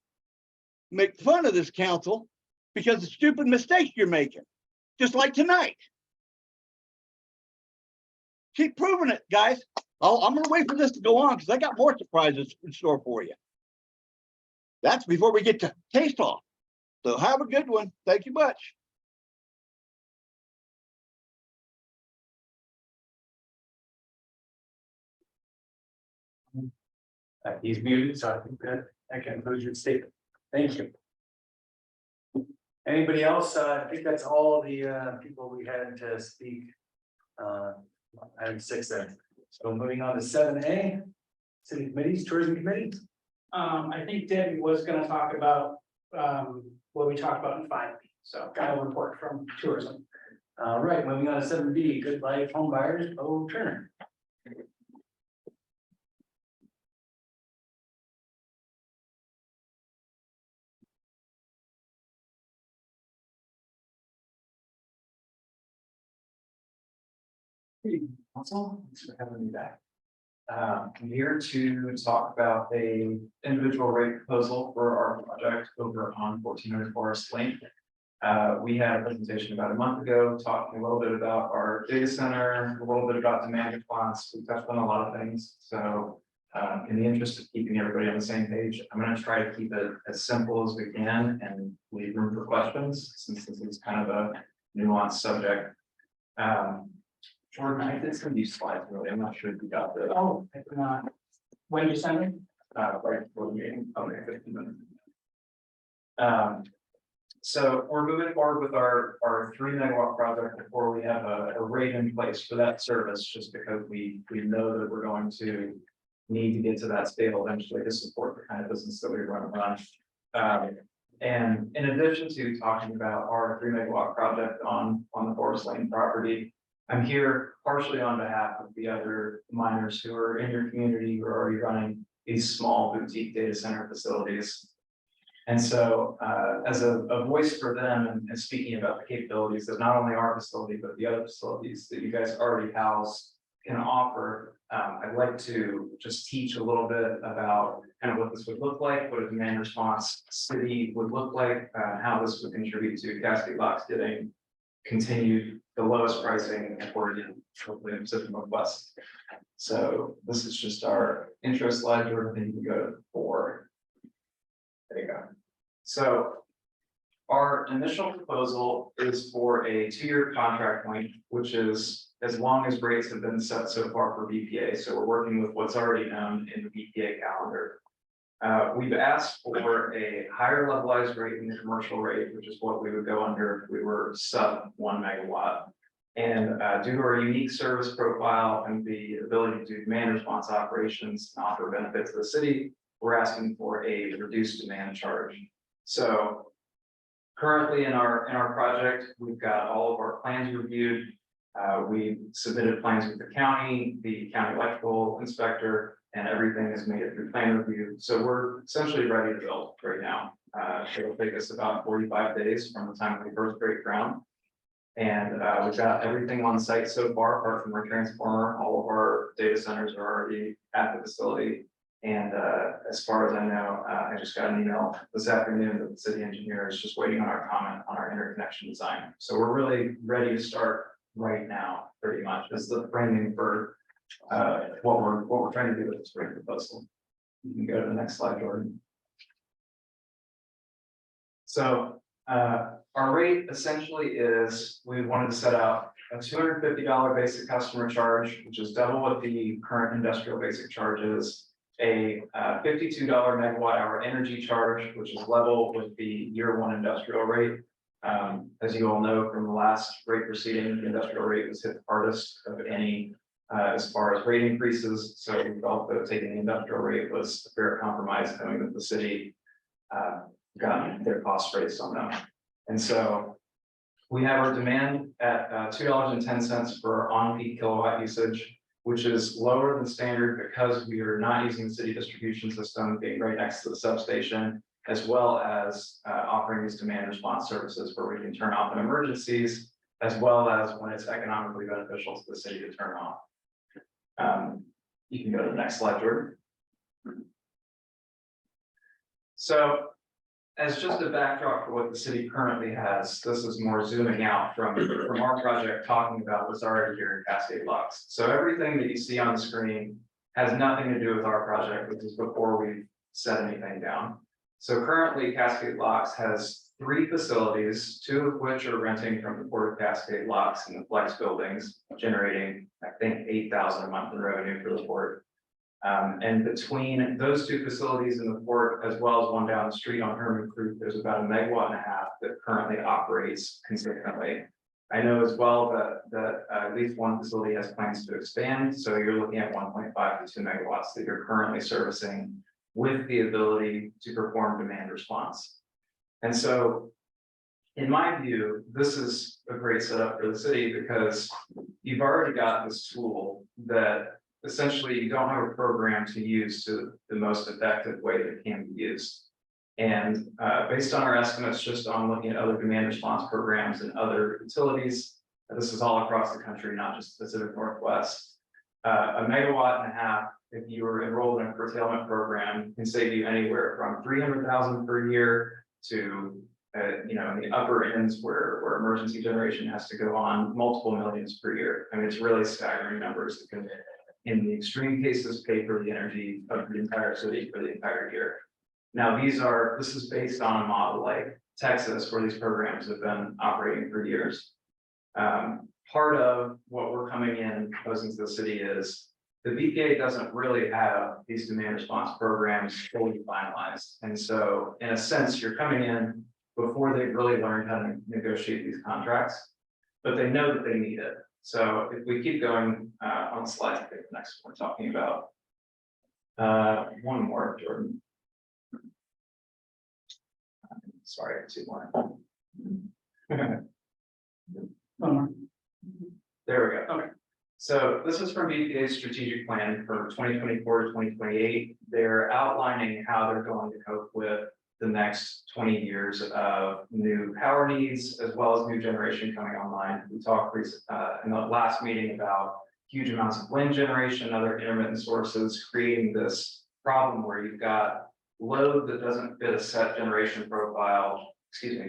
make fun of this council because of stupid mistakes you're making, just like tonight. Keep proving it, guys. I'm gonna wait for this to go on because I got more surprises in store for you. That's before we get to taste off. So have a good one. Thank you much. He's muted, so I think that I can close your statement. Thank you. Anybody else? I think that's all the people we had to speak. Item 6 then. So moving on to 7A, city committees, tourism committees. I think Debbie was gonna talk about, what we talked about in 5B, so kind of report from tourism. All right, moving on to 7B, Goodlife Homebuyers, Beau Turner. Council, thanks for having me back. I'm here to talk about a individual rate proposal for our project over on 1400 Forest Lane. We had a presentation about a month ago, talking a little bit about our data center, a little bit about demand response. We touched on a lot of things. So in the interest of keeping everybody on the same page, I'm going to try to keep it as simple as we can and leave room for questions, since this is kind of a nuanced subject. Jordan, I think it's gonna be slides, really. I'm not sure if you got the. Oh, I did not. When you send it? Right before the meeting, okay, 15 minutes. So we're moving forward with our 3 megawatt project before we have a rate in place for that service, just because we know that we're going to need to get to that scale eventually to support the kind of business that we want to run. And in addition to talking about our 3 megawatt project on the Forest Lane property, I'm here partially on behalf of the other miners who are in your community who are already running these small boutique data center facilities. And so as a voice for them and speaking about the capabilities that not only our facility, but the other facilities that you guys already house can offer, I'd like to just teach a little bit about kind of what this would look like, what a demand response city would look like, how this would contribute to Cascade Locks getting continued the lowest pricing in Oregon, hopefully in the Pacific Northwest. So this is just our intro slide, Jordan, then you can go to 4. There you go. So our initial proposal is for a 2-year contract length, which is as long as rates have been set so far for BPA. So we're working with what's already known in the BPA calendar. We've asked for a higher levelized rate than the commercial rate, which is what we would go under if we were sub 1 megawatt. And due to our unique service profile and the ability to do demand response operations and offer benefits to the city, we're asking for a reduced demand charge. So currently in our project, we've got all of our plans reviewed. We submitted plans with the county electrical inspector, and everything is made it through plan review. So we're essentially ready to build right now. It'll take us about 45 days from the time we first break ground. And we've got everything on site so far, apart from our transformer. All of our data centers are already at the facility. And as far as I know, I just got an email this afternoon that the city engineer is just waiting on our comment on our interconnection design. So we're really ready to start right now, pretty much, is the framing for what we're trying to do with this rate proposal. You can go to the next slide, Jordan. So our rate essentially is, we wanted to set out a $250 basic customer charge, which is double what the current industrial basic charge is, a $52 megawatt hour energy charge, which is level with the year 1 industrial rate. As you all know from the last rate proceeding, the industrial rate was hit the hardest of any as far as rate increases. So we felt that taking the industrial rate was a fair compromise, knowing that the city got their cost raised on them. And so we have our demand at $2.10 for on-peak kilowatt usage, which is lower than standard because we are not using the city distribution system, being right next to the substation, as well as offering these demand response services where we can turn off in emergencies, as well as when it's economically beneficial to the city to turn off. You can go to the next slide, Jordan. So as just a backdrop for what the city currently has, this is more zooming out from our project, talking about what's already here in Cascade Locks. So everything that you see on the screen has nothing to do with our project, which is before we set anything down. So currently Cascade Locks has 3 facilities, 2 of which are renting from the Port of Cascade Locks in the flex buildings, generating, I think, $8,000 a month in revenue for the port. And between those 2 facilities in the port, as well as one down the street on Herman Creek, there's about 1.5 megawatts that currently operates consistently. I know as well that at least one facility has plans to expand. So you're looking at 1.5 to 2 megawatts that you're currently servicing with the ability to perform demand response. And so in my view, this is a great setup for the city because you've already got this tool that essentially you don't have a program to use to the most effective way that it can be used. And based on our estimates, just on looking at other demand response programs and other utilities, this is all across the country, not just the Pacific Northwest. 1.5 megawatts, if you were enrolled in a curtailment program, can save you anywhere from $300,000 per year to in the upper ends where emergency generation has to go on multiple millions per year. I mean, it's really staggering numbers that can, in the extreme cases, pay for the energy of the entire city for the entire year. Now, this is based on a model like Texas, where these programs have been operating for years. Part of what we're coming in and proposing to the city is the BPA doesn't really have these demand response programs fully finalized. And so in a sense, you're coming in before they've really learned how to negotiate these contracts, but they know that they need it. So if we keep going on the slide, I think the next one we're talking about. One more, Jordan. Sorry, 2 more. One more. There we go. Okay. So this is from BPA's strategic plan for 2024 to 2028. They're outlining how they're going to cope with the next 20 years of new power needs, as well as new generation coming online. We talked in the last meeting about huge amounts of wind generation, other intermittent sources, creating this problem where you've got load that doesn't fit a set generation profile,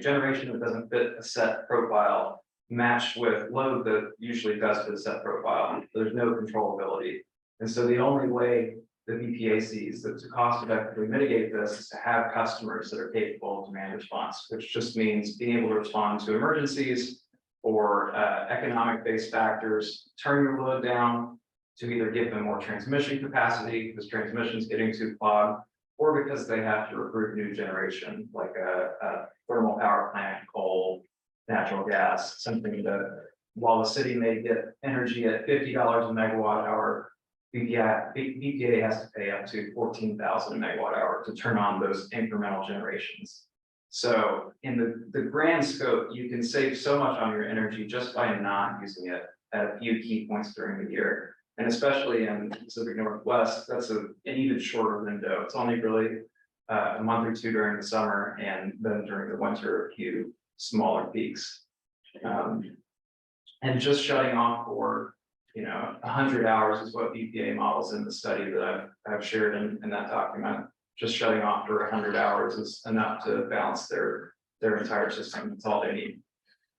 generation that doesn't fit a set profile, matched with load that usually does fit a set profile. There's no controllability. And so the only way the BPA sees that to cost effectively mitigate this is to have customers that are capable of demand response, which just means being able to respond to emergencies or economic based factors, turn your load down to either give them more transmission capacity because transmission is getting too clogged, or because they have to recruit new generation like a thermal power plant, coal, natural gas, something that while the city may get energy at $50 a megawatt hour, BPA has to pay up to 14,000 a megawatt hour to turn on those incremental generations. So in the grand scope, you can save so much on your energy just by not using it at a few key points during the year. And especially in the Pacific Northwest, that's an even shorter window. It's only really a month or two during the summer, and then during the winter, a few smaller peaks. And just shutting off for 100 hours is what BPA models in the study that I've shared in that document. Just shutting off for 100 hours is enough to balance their entire system. That's all they need.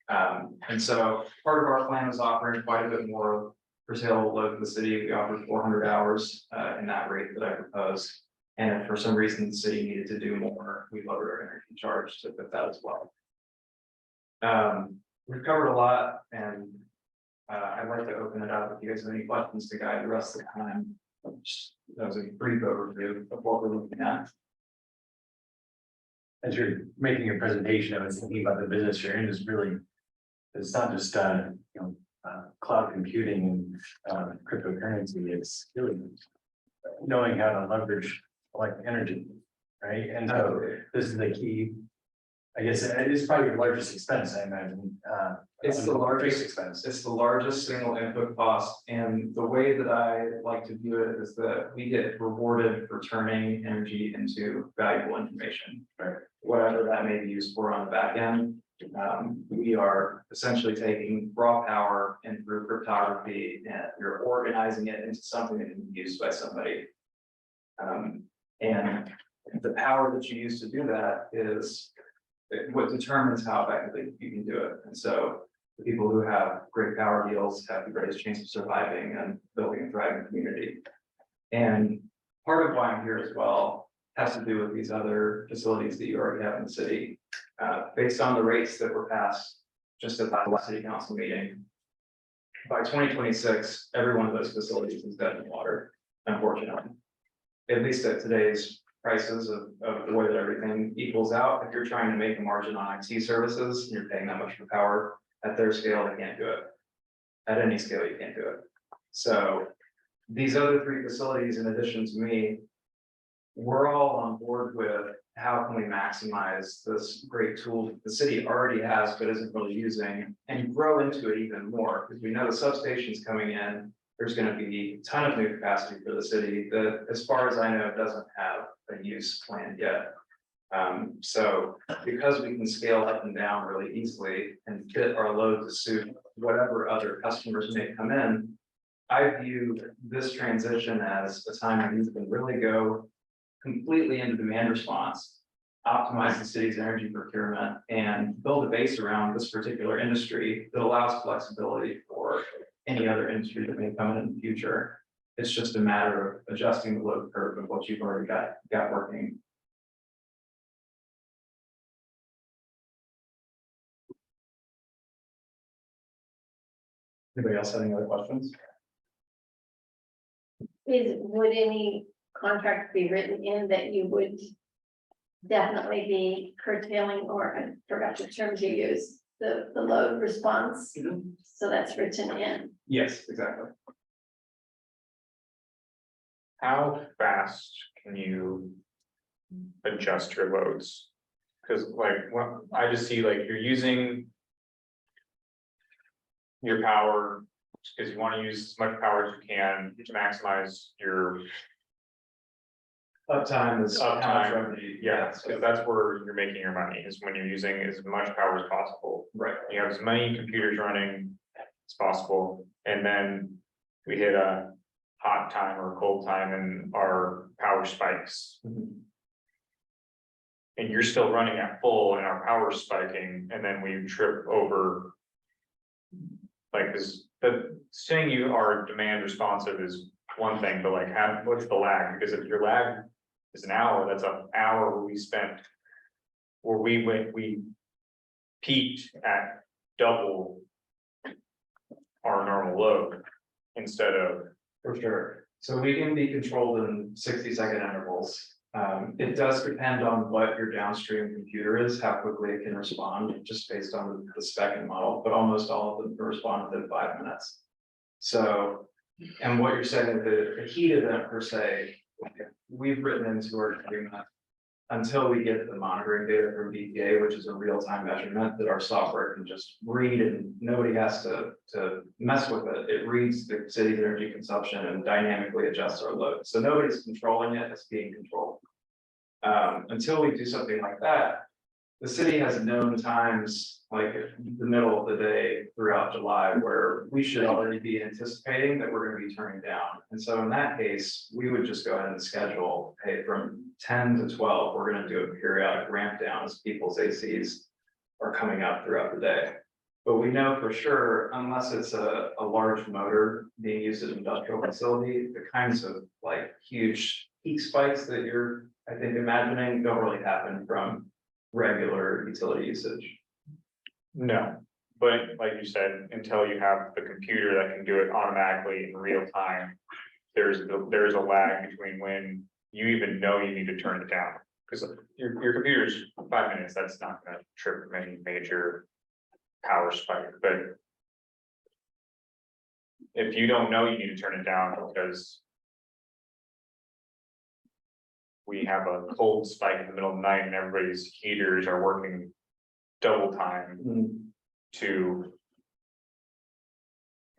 And so part of our plan is offering quite a bit more for sale load to the city. We offered 400 hours in that rate that I proposed. And if for some reason the city needed to do more, we lowered our energy charge to fit that as well. We've covered a lot, and I'd like to open it up if you guys have any questions to guide the rest of the time. That was a brief overview of what we're looking at. As you're making your presentation, I was thinking about the business you're in is really, it's not just, cloud computing and cryptocurrency, it's really knowing how to leverage electric energy, right? And so this is the key, I guess it is probably your largest expense, I imagine. It's the largest expense. It's the largest single input cost, and the way that I like to view it is that we get rewarded for turning energy into valuable information. Right. Whatever that may be used for on the back end. We are essentially taking raw power and through cryptography, and you're organizing it into something that can be used by somebody. And the power that you use to do that is what determines how effectively you can do it. And so the people who have great power deals have the greatest chance of surviving and building a thriving community. And part of why I'm here as well has to do with these other facilities that you already have in the city. Based on the rates that were passed just at the last city council meeting, by 2026, every one of those facilities is dead in water, unfortunately. At least at today's prices of the way that everything equals out. If you're trying to make a margin on IT services, and you're paying that much for power, at their scale, they can't do it. At any scale, you can't do it. So these other three facilities, in addition to me, we're all on board with how can we maximize this great tool that the city already has but isn't really using, and grow into it even more, because we know the substations coming in. There's going to be a ton of new capacity for the city that, as far as I know, doesn't have a use planned yet. So because we can scale up and down really easily and fit our load to suit whatever other customers may come in, I view this transition as a time when you can really go completely into demand response, optimize the city's energy procurement, and build a base around this particular industry that allows flexibility for any other industry that may come in the future. It's just a matter of adjusting the load curve of what you've already got working. Anybody else have any other questions? Would any contract be written in that you would definitely be curtailing, or I forgot the terms you used, the load response? Mm-hmm. So that's written in. Yes, exactly. How fast can you adjust your loads? Because I just see you're using your power because you want to use as much power as you can to maximize your Uptime is how much uptime. revenue. Yeah, because that's where you're making your money, is when you're using as much power as possible. Right. You have as many computers running as possible, and then we hit a hot time or cold time and our power spikes. And you're still running at full and our power spiking, and then we trip over. Like this, the saying you are demand responsive is one thing, but like what's the lag? Because if your lag is an hour, that's an hour where we spent. Where we peaked at double our normal load instead of. For sure. So we can be controlled in 60-second intervals. It does depend on what your downstream computer is, how quickly it can respond, just based on the spec and model, but almost all of them can respond within 5 minutes. So, and what you're saying, the heat event per se, we've written into our agreement until we get the monitoring data from BPA, which is a real-time measurement that our software can just read and nobody has to mess with it. It reads the city's energy consumption and dynamically adjusts our load. So nobody's controlling it, it's being controlled. Until we do something like that, the city has known times, like the middle of the day throughout July, where we should already be anticipating that we're gonna be turning down. And so in that case, we would just go ahead and schedule, hey, from 10 to 12, we're gonna do a periodic ramp down as people's ACs are coming up throughout the day. But we know for sure, unless it's a large motor being used at an industrial facility, the kinds of like huge peak spikes that you're, I think, imagining don't really happen from regular utility usage. No, but like you said, until you have the computer that can do it automatically in real time. There's a lag between when you even know you need to turn it down, because your computer's 5 minutes, that's not gonna trip any major power spike, but. If you don't know you need to turn it down because. We have a cold spike in the middle of the night and everybody's heaters are working double time to.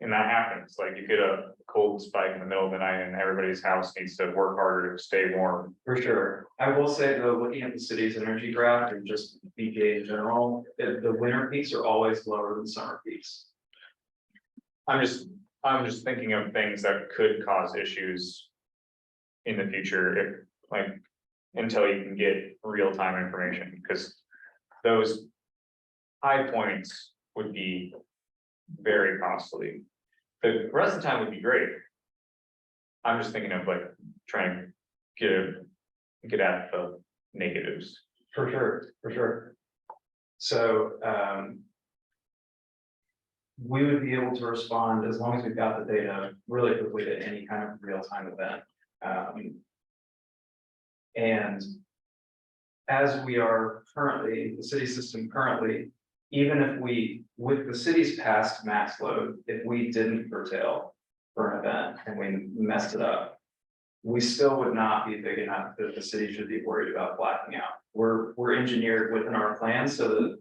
And that happens, like you get a cold spike in the middle of the night and everybody's house needs to work harder to stay warm. For sure. I will say though, looking at the city's energy graph and just BPA in general, the winter peaks are always lower than summer peaks. I'm just thinking of things that could cause issues. In the future, if like, until you can get real-time information, because those high points would be very costly. The rest of the time would be great. I'm just thinking of like trying to get at the negatives. For sure, for sure. So we would be able to respond as long as we've got the data really quickly to any kind of real-time event. And as we are currently, the city system currently, even if we, with the city's past max load, if we didn't curtail for an event and we messed it up, we still would not be big enough that the city should be worried about blacking out. We're engineered within our plans so that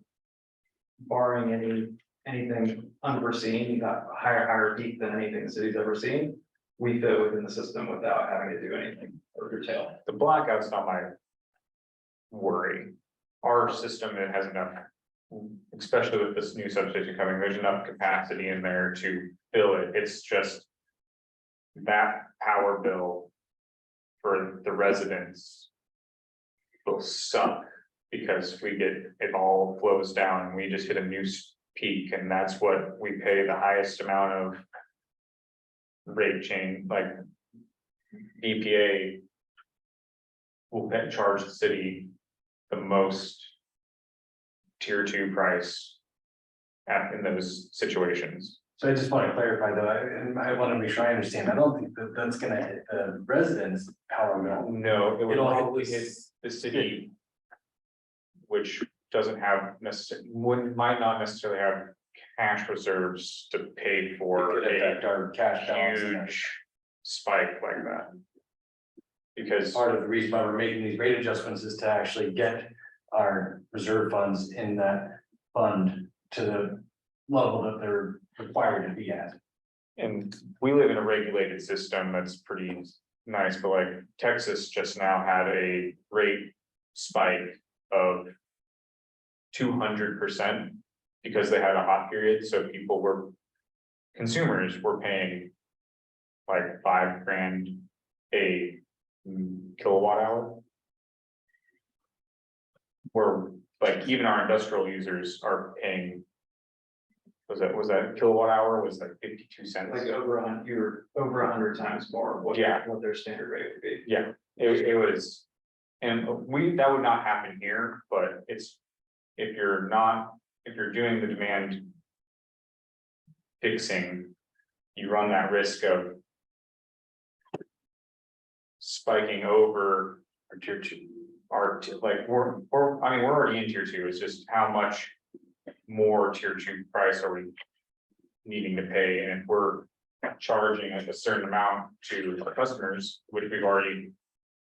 barring anything unforeseen, you got a higher peak than anything the city's ever seen. We fit within the system without having to do anything or curtail. The blackout's not my worry. Our system, it has enough, especially with this new substation coming, there's enough capacity in there to fill it. It's just that power bill for the residents will suck because it all flows down and we just hit a new peak, and that's what we pay the highest amount of rate change, like BPA will charge the city the most tier 2 price in those situations. So I just want to clarify though, and I want to make sure I understand, I don't think that's gonna hit the residents' power bill. No, it would It'll hit probably hit the city, which doesn't have might not necessarily have cash reserves to pay for It could affect our cash balance. huge spike like that. Because Part of the reason why we're making these rate adjustments is to actually get our reserve funds in that fund to the level that they're required to be at. and we live in a regulated system that's pretty nice, but like Texas just now had a rate spike of 200% because they had a hot period, so consumers were paying like $5,000 a kilowatt hour. Where like even our industrial users are paying. Was that kilowatt hour was like 52 cents? Like you're over 100 times more of what their standard rate would be. Yeah, it was, and that would not happen here, but it's, if you're doing the demand fixing, you run that risk of spiking over or tier two, like we're already in tier two, it's just how much more tier two price are we needing to pay, and if we're charging a certain amount to our customers, which we've already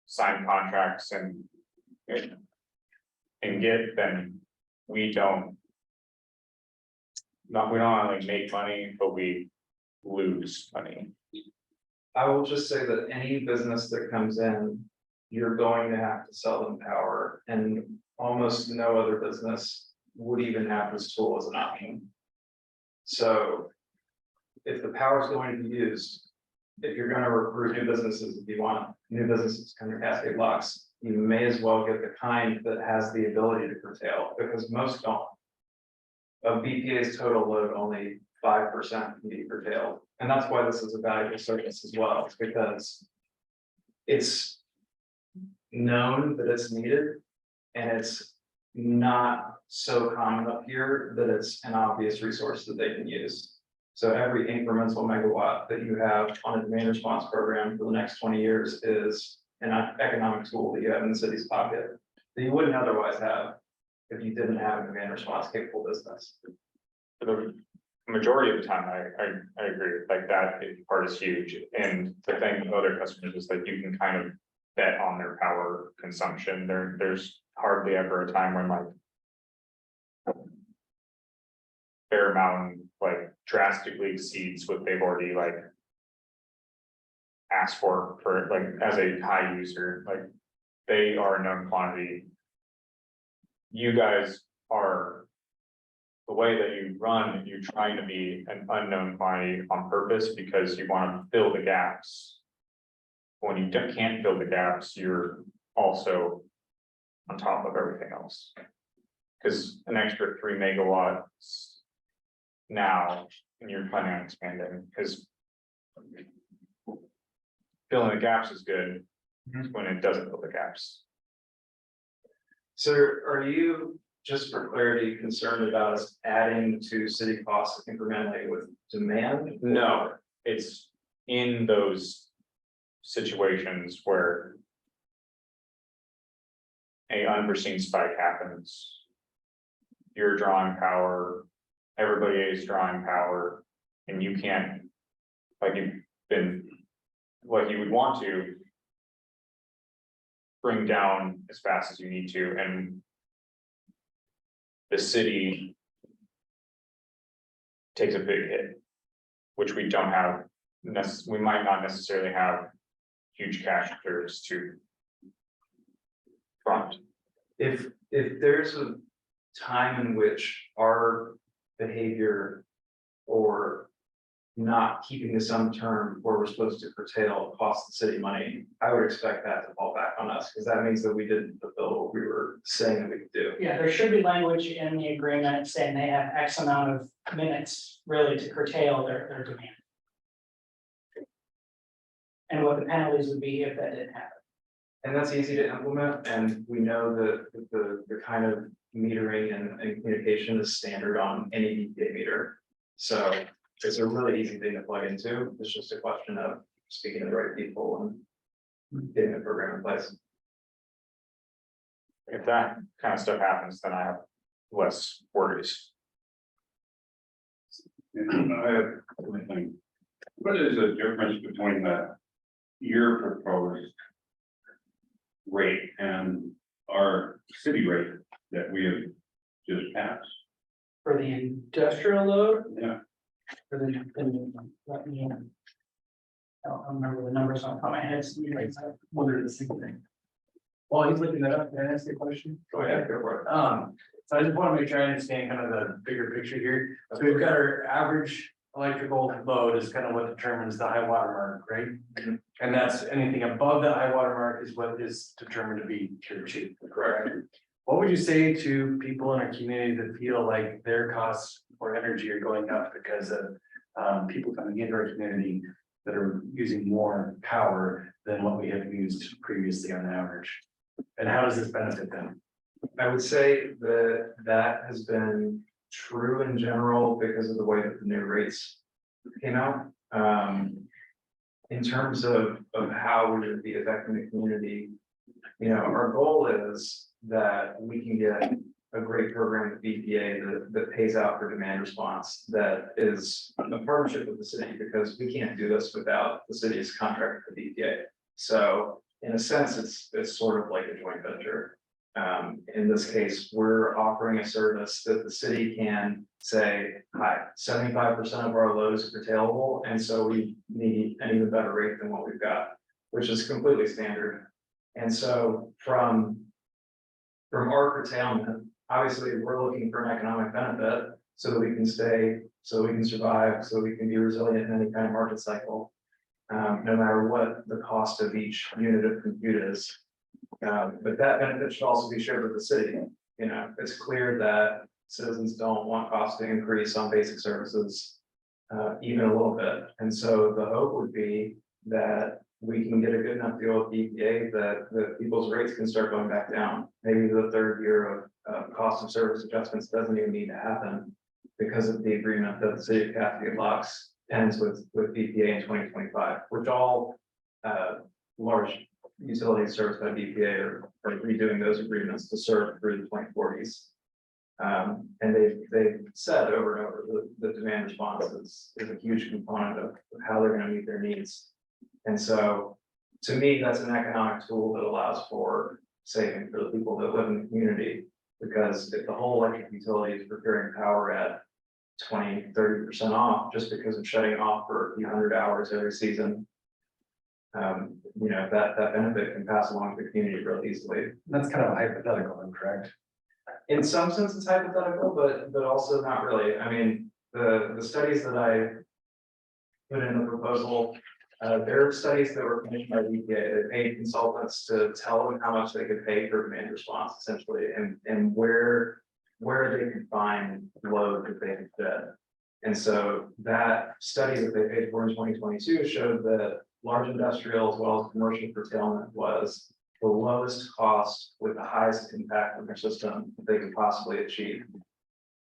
signed contracts and get, then we don't only make money, but we lose money. I will just say that any business that comes in, you're going to have to sell them power, and almost no other business would even have this tool as an option. So if the power is going to be used, if you're going to recruit new businesses, if you want new businesses to come to Cascade Locks, you may as well get the kind that has the ability to curtail, because most don't. Of BPA's total load, only 5% can be curtailed. And that's why this is a valuable service as well. It's because it's known that it's needed, and it's not so common up here that it's an obvious resource that they can use. So every incremental megawatt that you have on a demand response program for the next 20 years is an economic tool that you have in the city's pocket that you wouldn't otherwise have if you didn't have a demand response capable business. For the majority of the time, I agree, like that part is huge, and the thing with other customers is like you can kind of bet on their power consumption. There's hardly ever a time when like Bear Mountain like drastically exceeds what they've already like asked for like as a high user. Like they are a known quantity. You guys are, the way that you run, you're trying to be an unknown quantity on purpose because you want to fill the gaps. When you can't fill the gaps, you're also on top of everything else. Because an extra 3 megawatts now, and you're planning on expanding, because filling the gaps is good when it doesn't fill the gaps. So are you, just for clarity, concerned about us adding to city costs incrementally with demand? No, it's in those situations where a unforeseen spike happens. You're drawing power, everybody is drawing power, and you can't, like you've been, what you would want to bring down as fast as you need to, and the city takes a big hit, which we don't have, we might not necessarily have huge cash reserves to front. If there's a time in which our behavior or not keeping to some term where we're supposed to curtail cost the city money, I would expect that to fall back on us, because that means that we didn't fulfill what we were saying that we could do. Yeah, there should be language in the agreement saying they have X amount of minutes really to curtail their demand. And what the penalties would be if that didn't happen. And that's easy to implement, and we know that the kind of metering and communication is standard on any BPA meter. So it's a really easy thing to plug into. It's just a question of speaking to the right people and getting the program in place. If that kind of stuff happens, then I have less worries. I have one thing. What is the difference between your proposed rate and our city rate that we have just passed? For the industrial load, Yeah. For the, let me. I don't remember the numbers on top of my head. So you guys have- Wonder the same thing. While he's looking that up, can I ask you a question? Go ahead, go for it. So I just want to make sure I understand kind of the bigger picture here. So we've got our average electrical load is kind of what determines the high water mark, right? And that's anything above the high water mark is what is determined to be too cheap. Correct. What would you say to people in our community that feel like their costs for energy are going up because of people coming into our community that are using more power than what we have used previously on average? And how does this benefit them? I would say that that has been true in general because of the way that the new rates came out. In terms of how we would be affecting the community, you know, our goal is that we can get a great program with BPA that pays out for demand response, that is a partnership with the city, because we can't do this without the city's contract with the BPA. So in a sense, it's sort of like a joint venture. In this case, we're offering a service that the city can say, hi, 75% of our load is curtailable, and so we need an even better rate than what we've got, which is completely standard. And so from our curtailment, obviously, we're looking for an economic benefit so that we can stay, so we can survive, so we can be resilient in any kind of market cycle, no matter what the cost of each unit of compute is. But that benefit should also be shared with the city. You know, it's clear that citizens don't want costs to increase on basic services, even a little bit. And so the hope would be that we can get a good enough deal with EPA that people's rates can start going back down. Maybe the third year of cost of service adjustments doesn't even need to happen because of the agreement that the city of Cascade locks ends with EPA in 2025, which all large utilities serviced by BPA are redoing those agreements to serve through the 2040s. And they've said over and over the demand response is a huge component of how they're going to meet their needs. And so to me, that's an economic tool that allows for saving for the people that live in the community, because if the whole electric utility is procuring power at 20–30% off just because of shutting off for a few hundred hours every season, you know, that benefit can pass along to the community real easily. That's kind of a hypothetical, correct? In some sense, it's hypothetical, but also not really. I mean, the studies that I put in the proposal, there are studies that were commissioned by the EPA. They paid consultants to tell them how much they could pay for demand response, essentially, and where they could find load that they could fit. And so that study that they paid for in 2022 showed that large industrial as well as commercial curtailment was the lowest cost with the highest impact on their system that they could possibly achieve.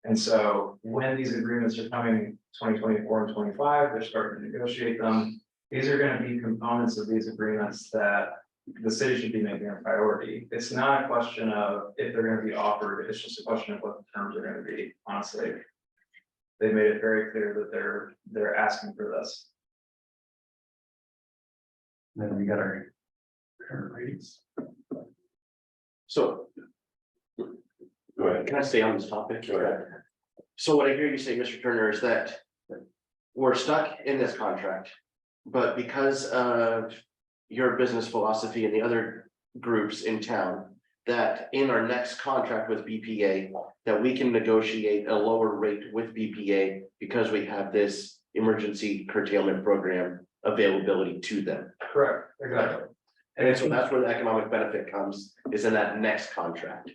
And so when these agreements are coming 2024 and 25, they're starting to negotiate them. These are going to be components of these agreements that the city should be making a priority. It's not a question of if they're going to be offered, it's just a question of what the terms are going to be, honestly. They made it very clear that they're asking for this. And then we got our current rates. So. Go ahead. Can I stay on this topic? Go ahead. So what I hear you say, Mr. Turner, is that we're stuck in this contract, but because of your business philosophy and the other groups in town, that in our next contract with BPA, that we can negotiate a lower rate with BPA because we have this emergency curtailment program availability to them. Correct, exactly. And so that's where the economic benefit comes, is in that next contract.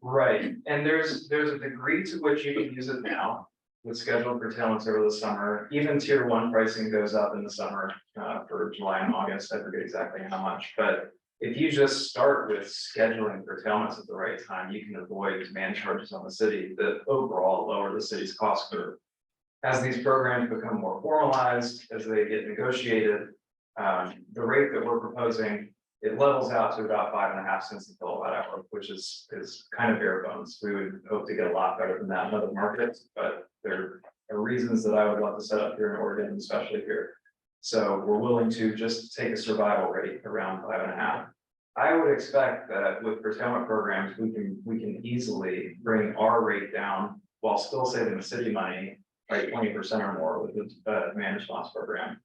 Right, and there's a degree to which you can use it now with scheduled curtailments over the summer. Even tier 1 pricing goes up in the summer for July and August. I forget exactly how much, but if you just start with scheduling curtailments at the right time, you can avoid demand charges on the city that overall lower the city's cost curve. As these programs become more formalized, as they get negotiated, the rate that we're proposing, it levels out to about 5.5 cents a kilowatt hour, which is kind of bare bones. We would hope to get a lot better than that in other markets, but there are reasons that I would love to set up here in Oregon, especially here. So we're willing to just take a survival rate around 5.5. I would expect that with curtailment programs, we can easily bring our rate down while still saving the city money by 20% or more with the demand response program.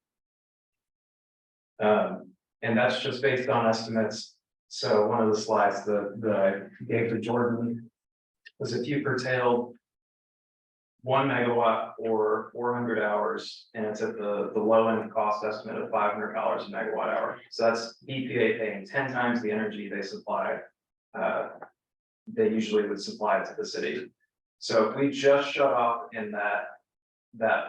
And that's just based on estimates. So one of the slides that I gave to Jordan was if you curtailed 1 megawatt or 400 hours, and it's at the low end cost estimate of $500 a megawatt hour. So that's EPA paying 10 times the energy they supply. They usually would supply it to the city. So if we just shut off in that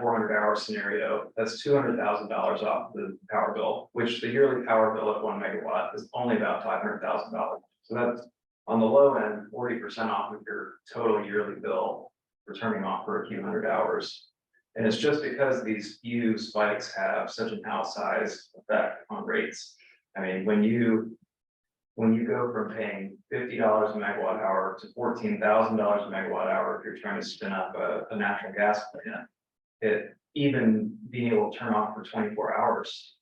400-hour scenario, that's $200,000 off the power bill, which the yearly power bill of 1 megawatt is only about $500,000. So that's on the low end, 40% off of your total yearly bill for turning off for a few hundred hours. And it's just because these few spikes have such an outsized effect on rates. I mean, when you go from paying $50 a megawatt hour to $14,000 a megawatt hour, if you're trying to spin up a natural gas plant, it even being able to turn off for 24 hours,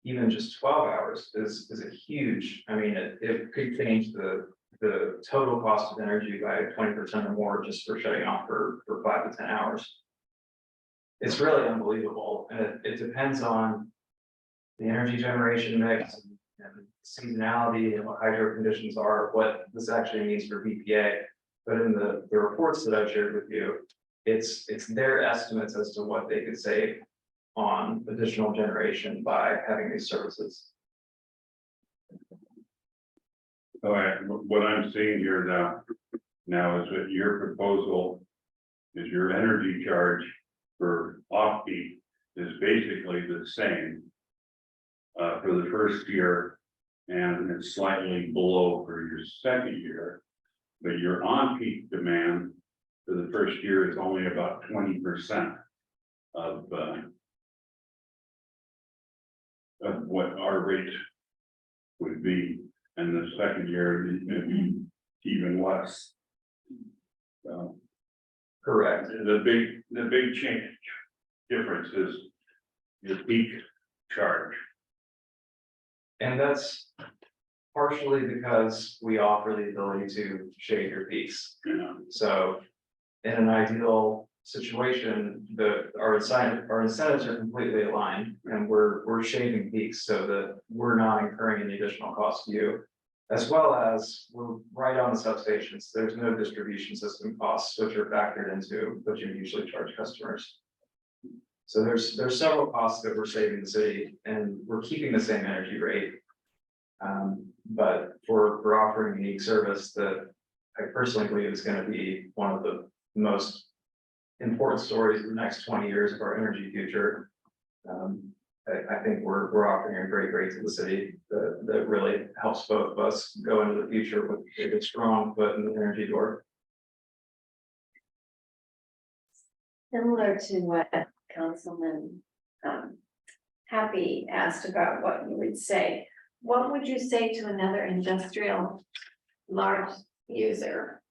even just 12 hours is a huge, I mean, it could change the total cost of energy by 20% or more just for shutting off for 5 to 10 hours. It's really unbelievable. And it depends on the energy generation mix and seasonality and what hydro conditions are, what this actually means for BPA. But in the reports that I've shared with you, it's their estimates as to what they could save on additional generation by having these services. All right, what I'm seeing here now is that your proposal is your energy charge for off-peak is basically the same for the first year, and it's slightly below for your second year, but your on-peak demand for the first year is only about 20% of what our rate would be, and the second year maybe even less. So, Correct. the big change difference is your peak charge. And that's partially because we offer the ability to shade your peaks. So in an ideal situation, our incentives are completely aligned, and we're shading peaks so that we're not incurring any additional cost to you, as well as we're right on the substations. There's no distribution system costs, which are factored into what you usually charge customers. So there's several costs that we're saving the city, and we're keeping the same energy rate. But we're offering a unique service that I personally believe is going to be one of the most important stories in the next 20 years of our energy future. I think we're offering a great rate to the city that really helps both of us go into the future with a strong foot in the energy door. Similar to what Councilman Happy asked about what you would say. What would you say to another industrial large user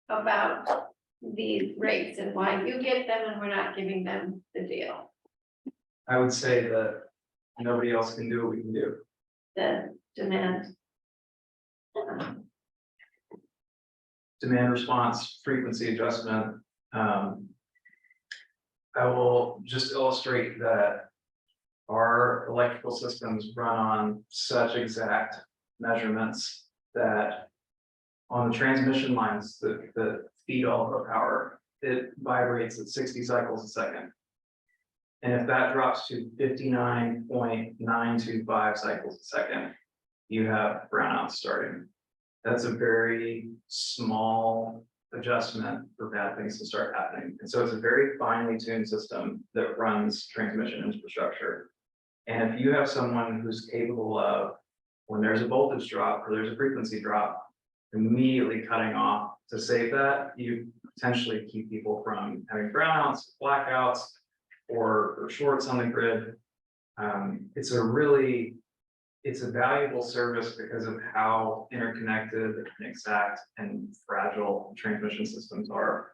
about these rates and why you get them and we're not giving them the deal? I would say that nobody else can do what we can do. The demand. Demand response, frequency adjustment. I will just illustrate that our electrical systems run on such exact measurements that on the transmission lines that feed all of our power, it vibrates at 60 cycles a second. And if that drops to 59.925 cycles a second, you have brownouts starting. That's a very small adjustment for bad things to start happening. And so it's a very finely tuned system that runs transmission infrastructure. And if you have someone who's capable of, when there's a voltage drop or there's a frequency drop, immediately cutting off to save that, you potentially keep people from having brownouts, blackouts, or shorts on the grid. It's a valuable service because of how interconnected and exact and fragile transmission systems are.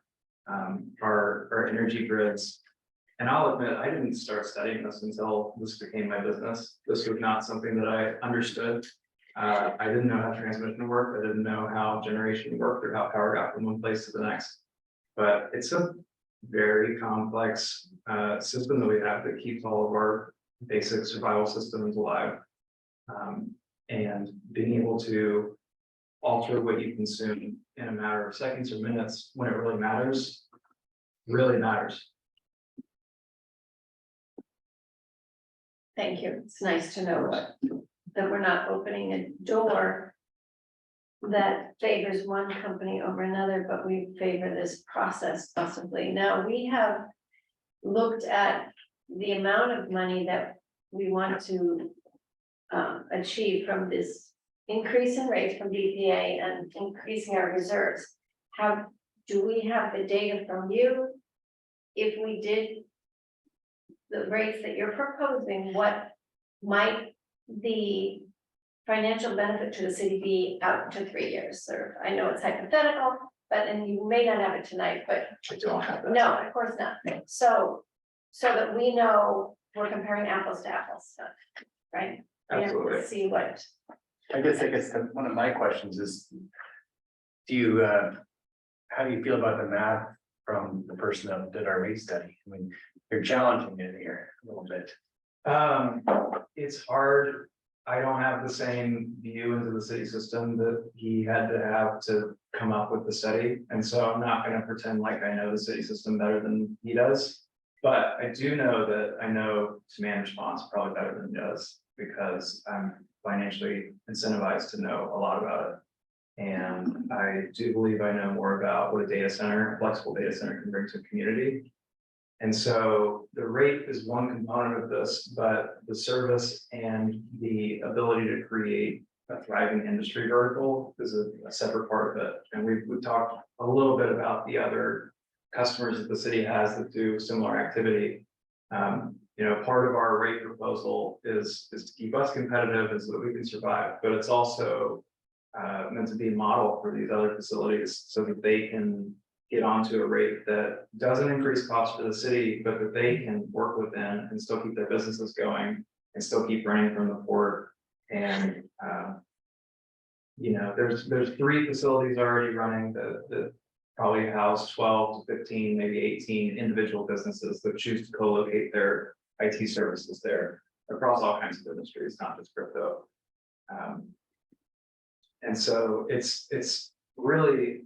Our energy grids. And I'll admit, I didn't start studying this until this became my business. This was not something that I understood. I didn't know how transmission worked. I didn't know how generation worked or how power got from one place to the next. But it's a very complex system that we have that keeps all of our basic survival systems alive. And being able to alter what you consume in a matter of seconds or minutes when it really matters. Thank you. It's nice to know that we're not opening a door that favors one company over another, but we favor this process possibly. Now, we have looked at the amount of money that we want to achieve from this increase in rates from BPA and increasing our reserves. Do we have the data from you? If we did the rates that you're proposing, what might the financial benefit to the city be out to 3 years? Or I know it's hypothetical, but and you may not have it tonight, but I don't have that. no, of course not. So that we know we're comparing apples to apples, right? We have to Absolutely. see what. I guess one of my questions is, how do you feel about the math from the person that did our rate study? I mean, you're challenging it here a little bit. It's hard. I don't have the same view into the city system that he had to have to come up with the study. And so I'm not going to pretend like I know the city system better than he does. But I do know that I know demand response probably better than he does, because I'm financially incentivized to know a lot about it. And I do believe I know more about what a data center, a flexible data center can bring to a community. And so the rate is one component of this, but the service and the ability to create a thriving industry vertical is a separate part of it. And we've talked a little bit about the other customers that the city has that do similar activity. Part of our rate proposal is to keep us competitive and so that we can survive, but it's also meant to be a model for these other facilities so that they can get onto a rate that doesn't increase costs for the city, but that they can work within and still keep their businesses going and still keep running from the port. And there's 3 facilities already running that probably house 12 to 15, maybe 18 individual businesses that choose to co-locate their IT services there across all kinds of industries, not just crypto. And so it's really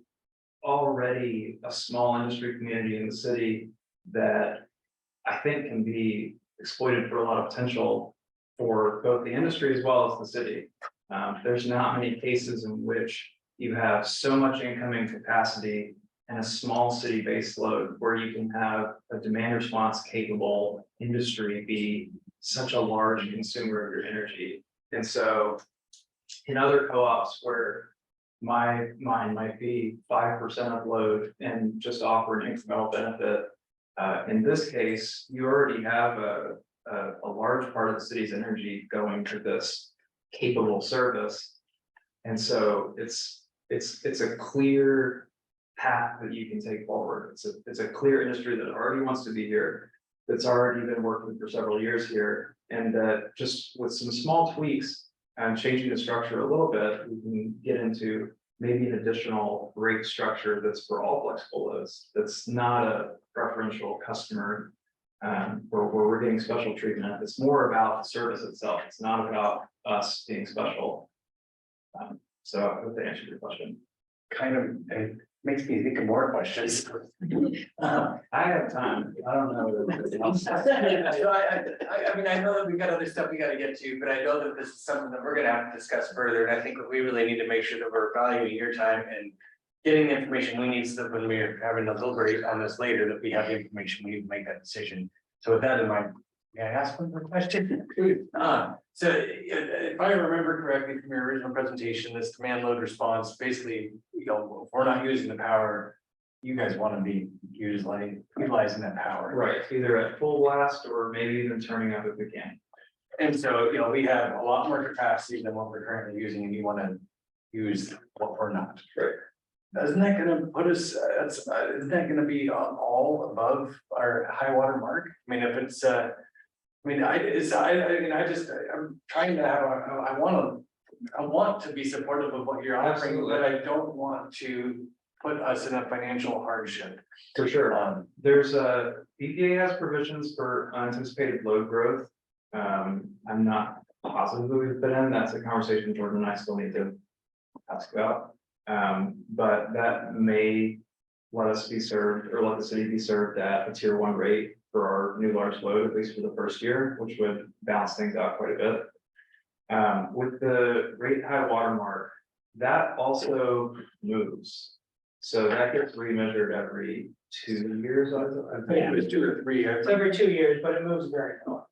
already a small industry community in the city that I think can be exploited for a lot of potential for both the industry as well as the city. There's not many cases in which you have so much incoming capacity and a small city base load where you can have a demand response capable industry be such a large consumer of your energy. And so in other co-ops where my mine might be 5% of load and just offer an incremental benefit. In this case, you already have a large part of the city's energy going to this capable service. And so it's a clear path that you can take forward. It's a clear industry that already wants to be here, that's already been working for several years here, and that just with some small tweaks and changing the structure a little bit, we can get into maybe an additional rate structure that's for all flexible loads. That's not a preferential customer where we're getting special treatment. It's more about the service itself. It's not about us being special. So I hope that answered your question. Kind of, it makes me think of more questions. I have time. I don't know. I mean, I know that we've got other stuff we gotta get to, but I know that this is something that we're gonna have to discuss further, and I think we really need to make sure that we're valuing your time and getting the information we need, so that when we're having a deliberate on this later, that we have the information we need to make that decision. So with that in mind, may I ask one more question? So if I remember correctly from your original presentation, this demand load response, basically, if we're not using the power, you guys want to be utilizing that power. Right, either at full blast or maybe even turning up if we can. And so, we have a lot more capacity than what we're currently using, and you want to use what we're not. Right. Isn't that gonna put us, isn't that gonna be all above our high water mark? I mean, if it's, I'm trying to have, I want to be supportive of what you're offering, but I don't want to put us in a financial hardship. For sure. There's EPA has provisions for unanticipated load growth. I'm not positive that we've been in, that's a conversation Jordan and I still need to ask about. But that may let us be served, or let the city be served at a tier 1 rate for our new large load, at least for the first year, which would balance things out quite a bit. With the rate high watermark, that also moves. So that gets remeasured every 2 years, I think. It was 2 or 3. It's every 2 years, but it moves very well.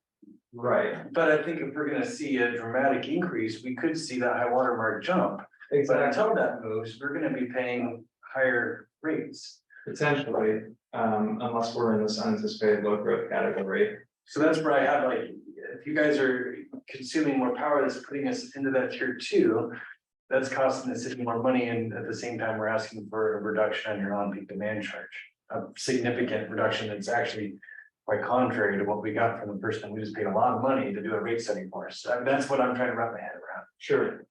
Right, But I think if we're gonna see a dramatic increase, we could see that high water mark jump. But exactly, until that moves, we're gonna be paying higher rates. potentially, unless we're in this unanticipated load growth category. So that's where I have like, if you guys are consuming more power, that's putting us into that tier 2. That's costing the city more money, and at the same time, we're asking for a reduction on your on-peak demand charge. A significant reduction that's actually quite contrary to what we got from the person we just paid a lot of money to do a rate setting for us. So that's what I'm trying to wrap my head around. Sure.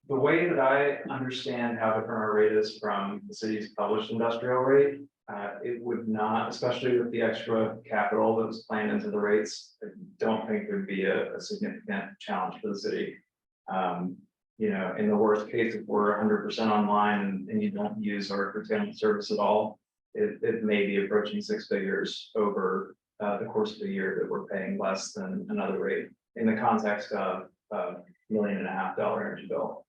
The way that I understand how different our rate is from the city's published industrial rate, it would not, especially with the extra capital that was planned into the rates, I don't think there'd be a significant challenge for the city. You know, in the worst case, if we're 100% online and you don't use our curtailment service at all, it may be approaching 6 figures over the course of the year that we're paying less than another rate in the context of $1.5 million energy bill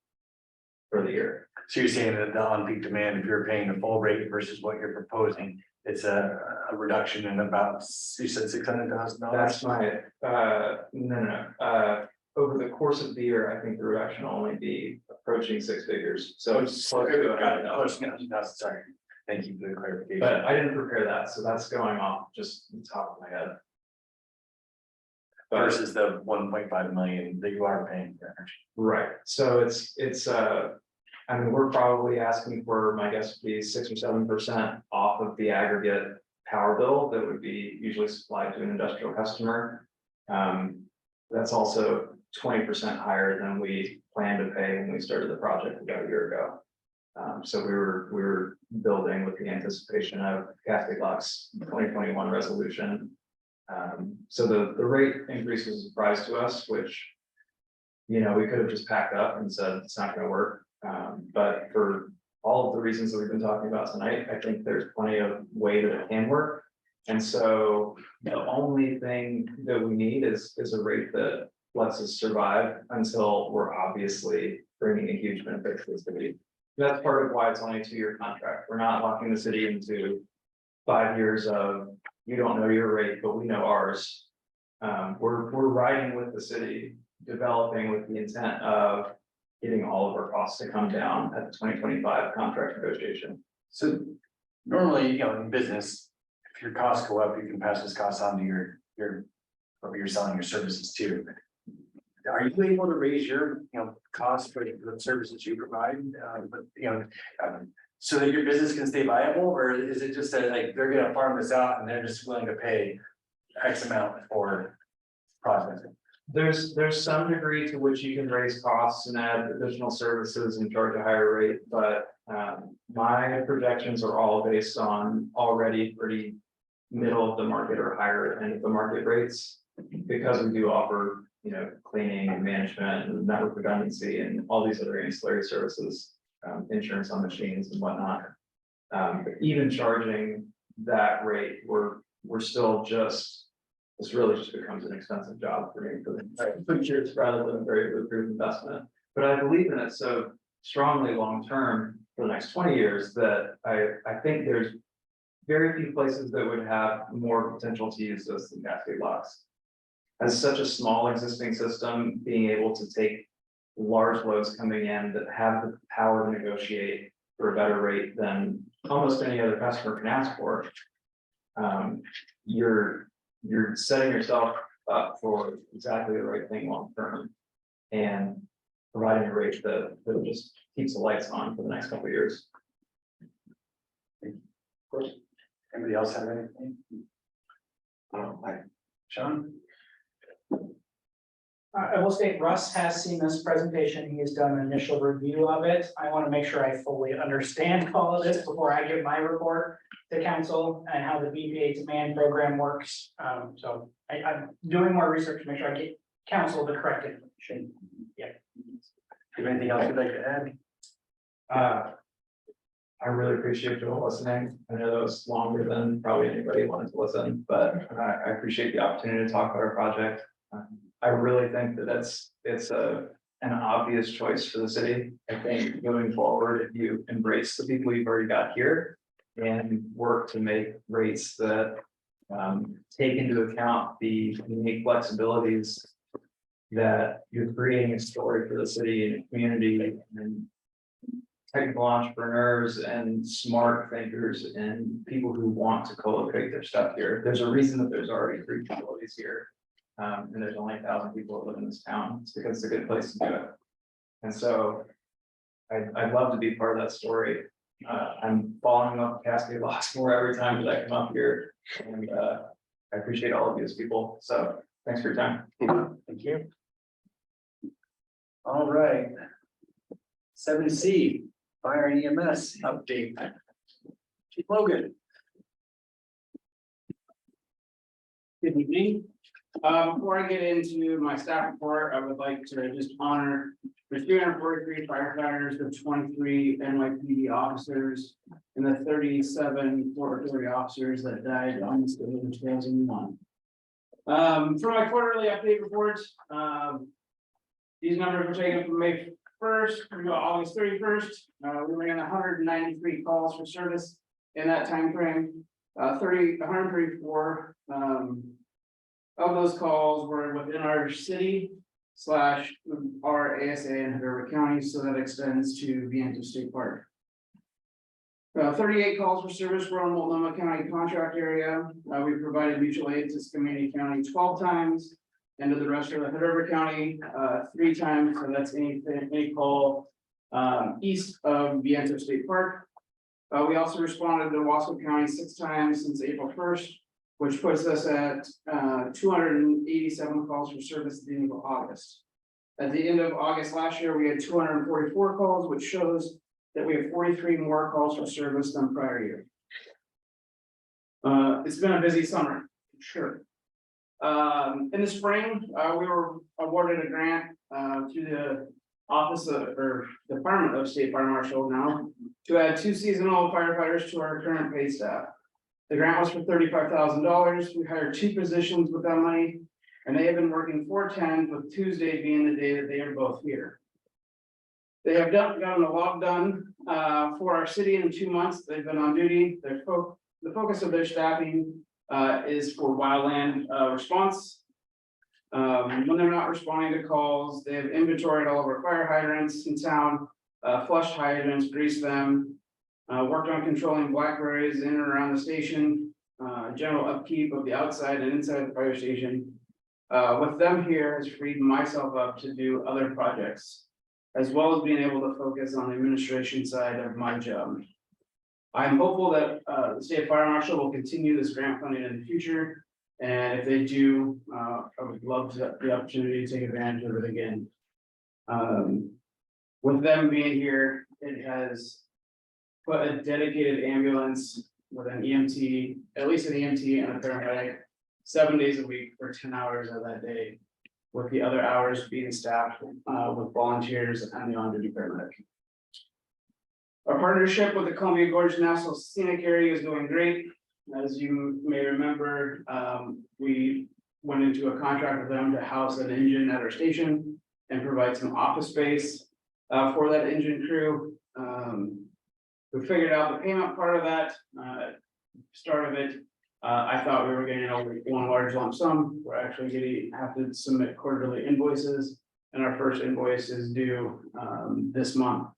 for the year. So you're saying that the on-peak demand, if you're paying the full rate versus what you're proposing, it's a reduction in about, you said $600,000? That's my, no. Over the course of the year, I think the reduction will only be approaching 6 figures, so it's close to $100,000. Sorry, thank you for the clarification. But I didn't prepare that, so that's going off just the top of my head. Versus the 1.5 million that you are paying for energy. Right, so it's I mean, we're probably asking for, my guess would be 6 or 7% off of the aggregate power bill that would be usually supplied to an industrial customer. That's also 20% higher than we planned to pay when we started the project about a year ago. So we were building with the anticipation of Cascade Lock's 2021 resolution. So the rate increase was a surprise to us, which, you know, we could have just packed up and said it's not going to work. But for all of the reasons that we've been talking about tonight, I think there's plenty of way that it can work. And so the only thing that we need is a rate that lets us survive until we're obviously bringing a huge benefit to the city. That's part of why it's only a 2-year contract. We're not locking the city into 5 years of, you don't know your rate, but we know ours. We're riding with the city, developing with the intent of getting all of our costs to come down at the 2025 contract negotiation. So normally, you know, in business, if your costs go up, you can pass those costs on to your, whoever you're selling your services to. Are you able to raise your, you know, costs for the services you provide, but, you know, so that your business can stay viable, or is it just that like they're gonna farm this out and they're just willing to pay X amount for processing? There's some degree to which you can raise costs and add additional services and charge a higher rate, but my projections are all based on already pretty middle of the market or higher end of the market rates, because we do offer, you know, cleaning and management and network redundancy and all these other ancillary services, insurance on machines and whatnot. Even charging that rate, we're still just, this really just becomes an expensive job for me for the years rather than a very lucrative investment. But I believe in it so strongly long-term for the next 20 years that I think there's very few places that would have more potential to use this than Cascade Locks. As such a small existing system, being able to take large loads coming in that have the power to negotiate for a better rate than almost any other customer can ask for. You're setting yourself up for exactly the right thing long term and providing a rate that just keeps the lights on for the next couple of years. Of course. Anybody else have anything? Sean? I will state Russ has seen this presentation. He has done an initial review of it. I want to make sure I fully understand all of this before I give my report to council and how the BPA demand program works. So I'm doing more research to make sure I get council the correct information. Do you have anything else you'd like to add? I really appreciate you all listening. I know that was longer than probably anybody wanted to listen, but I appreciate the opportunity to talk about our project. I really think that it's an obvious choice for the city. I think moving forward, if you embrace the people you've already got here and work to make rates that take into account the unique flexibilities that you're creating a story for the city and community and technical entrepreneurs and smart thinkers and people who want to co-locate their stuff here. There's a reason that there's already 3 facilities here. And there's only 1,000 people that live in this town. It's because it's a good place to do it. And so I'd love to be part of that story. I'm following up Cascade lots more every time that I come up here. And I appreciate all of you as people. So thanks for your time. Thank you. All right. 7C, fire and EMS update. Chief Logan. Good evening. Before I get into my staff report, I would like to just honor the 243 firefighters, the 23 NYPD officers, and the 37 Port Authority officers that died on this day in 2001. For my quarterly update report, these numbers were taken from May 1st through August 31st. We ran 193 calls for service in that time frame. 134 of those calls were within our city / our ASA and Hanover County, so that extends to Vienna State Park. 38 calls for service were on Multnomah County contract area. We provided mutual aid to Skamania County 12 times, and to the rest of the Hanover County 3 times. So that's any call east of Vienna State Park. We also responded to Wasco County 6 times since April 1st. Which puts us at 287 calls for service at the end of August. At the end of August last year, we had 244 calls, which shows that we have 43 more calls for service than prior year. It's been a busy summer, sure. In the spring, we were awarded a grant through the Office of or Department of State Fire Marshal now to add 2 seasonal firefighters to our current paid staff. The grant was for $35,000. We hired 2 positions with that money, and they have been working 4/10, with Tuesday being the day that they are both here. They have gotten a lot done for our city in 2 months. They've been on duty. The focus of their staffing is for wildland response. When they're not responding to calls, they have inventoried all of our fire hydrants in town, flushed hydrants, greased them. Worked on controlling blackberries in and around the station, general upkeep of the outside and inside the fire station. With them here has freed myself up to do other projects, as well as being able to focus on the administration side of my job. I'm hopeful that the state fire marshal will continue this grant funding in the future. And if they do, I would love to have the opportunity to take advantage of it again. With them being here, it has put a dedicated ambulance with an EMT, at least an EMT and a paramedic, 7 days a week for 10 hours of that day, with the other hours being staffed with volunteers and the on-duty paramedic. Our partnership with the Columbia Gorge National Scenic Area is going great. As you may remember, we went into a contract with them to house an engine at our station and provide some office space for that engine crew. We figured out the payment part of that, start of it. I thought we were getting one large lump sum. We're actually have to submit quarterly invoices, and our first invoice is due this month.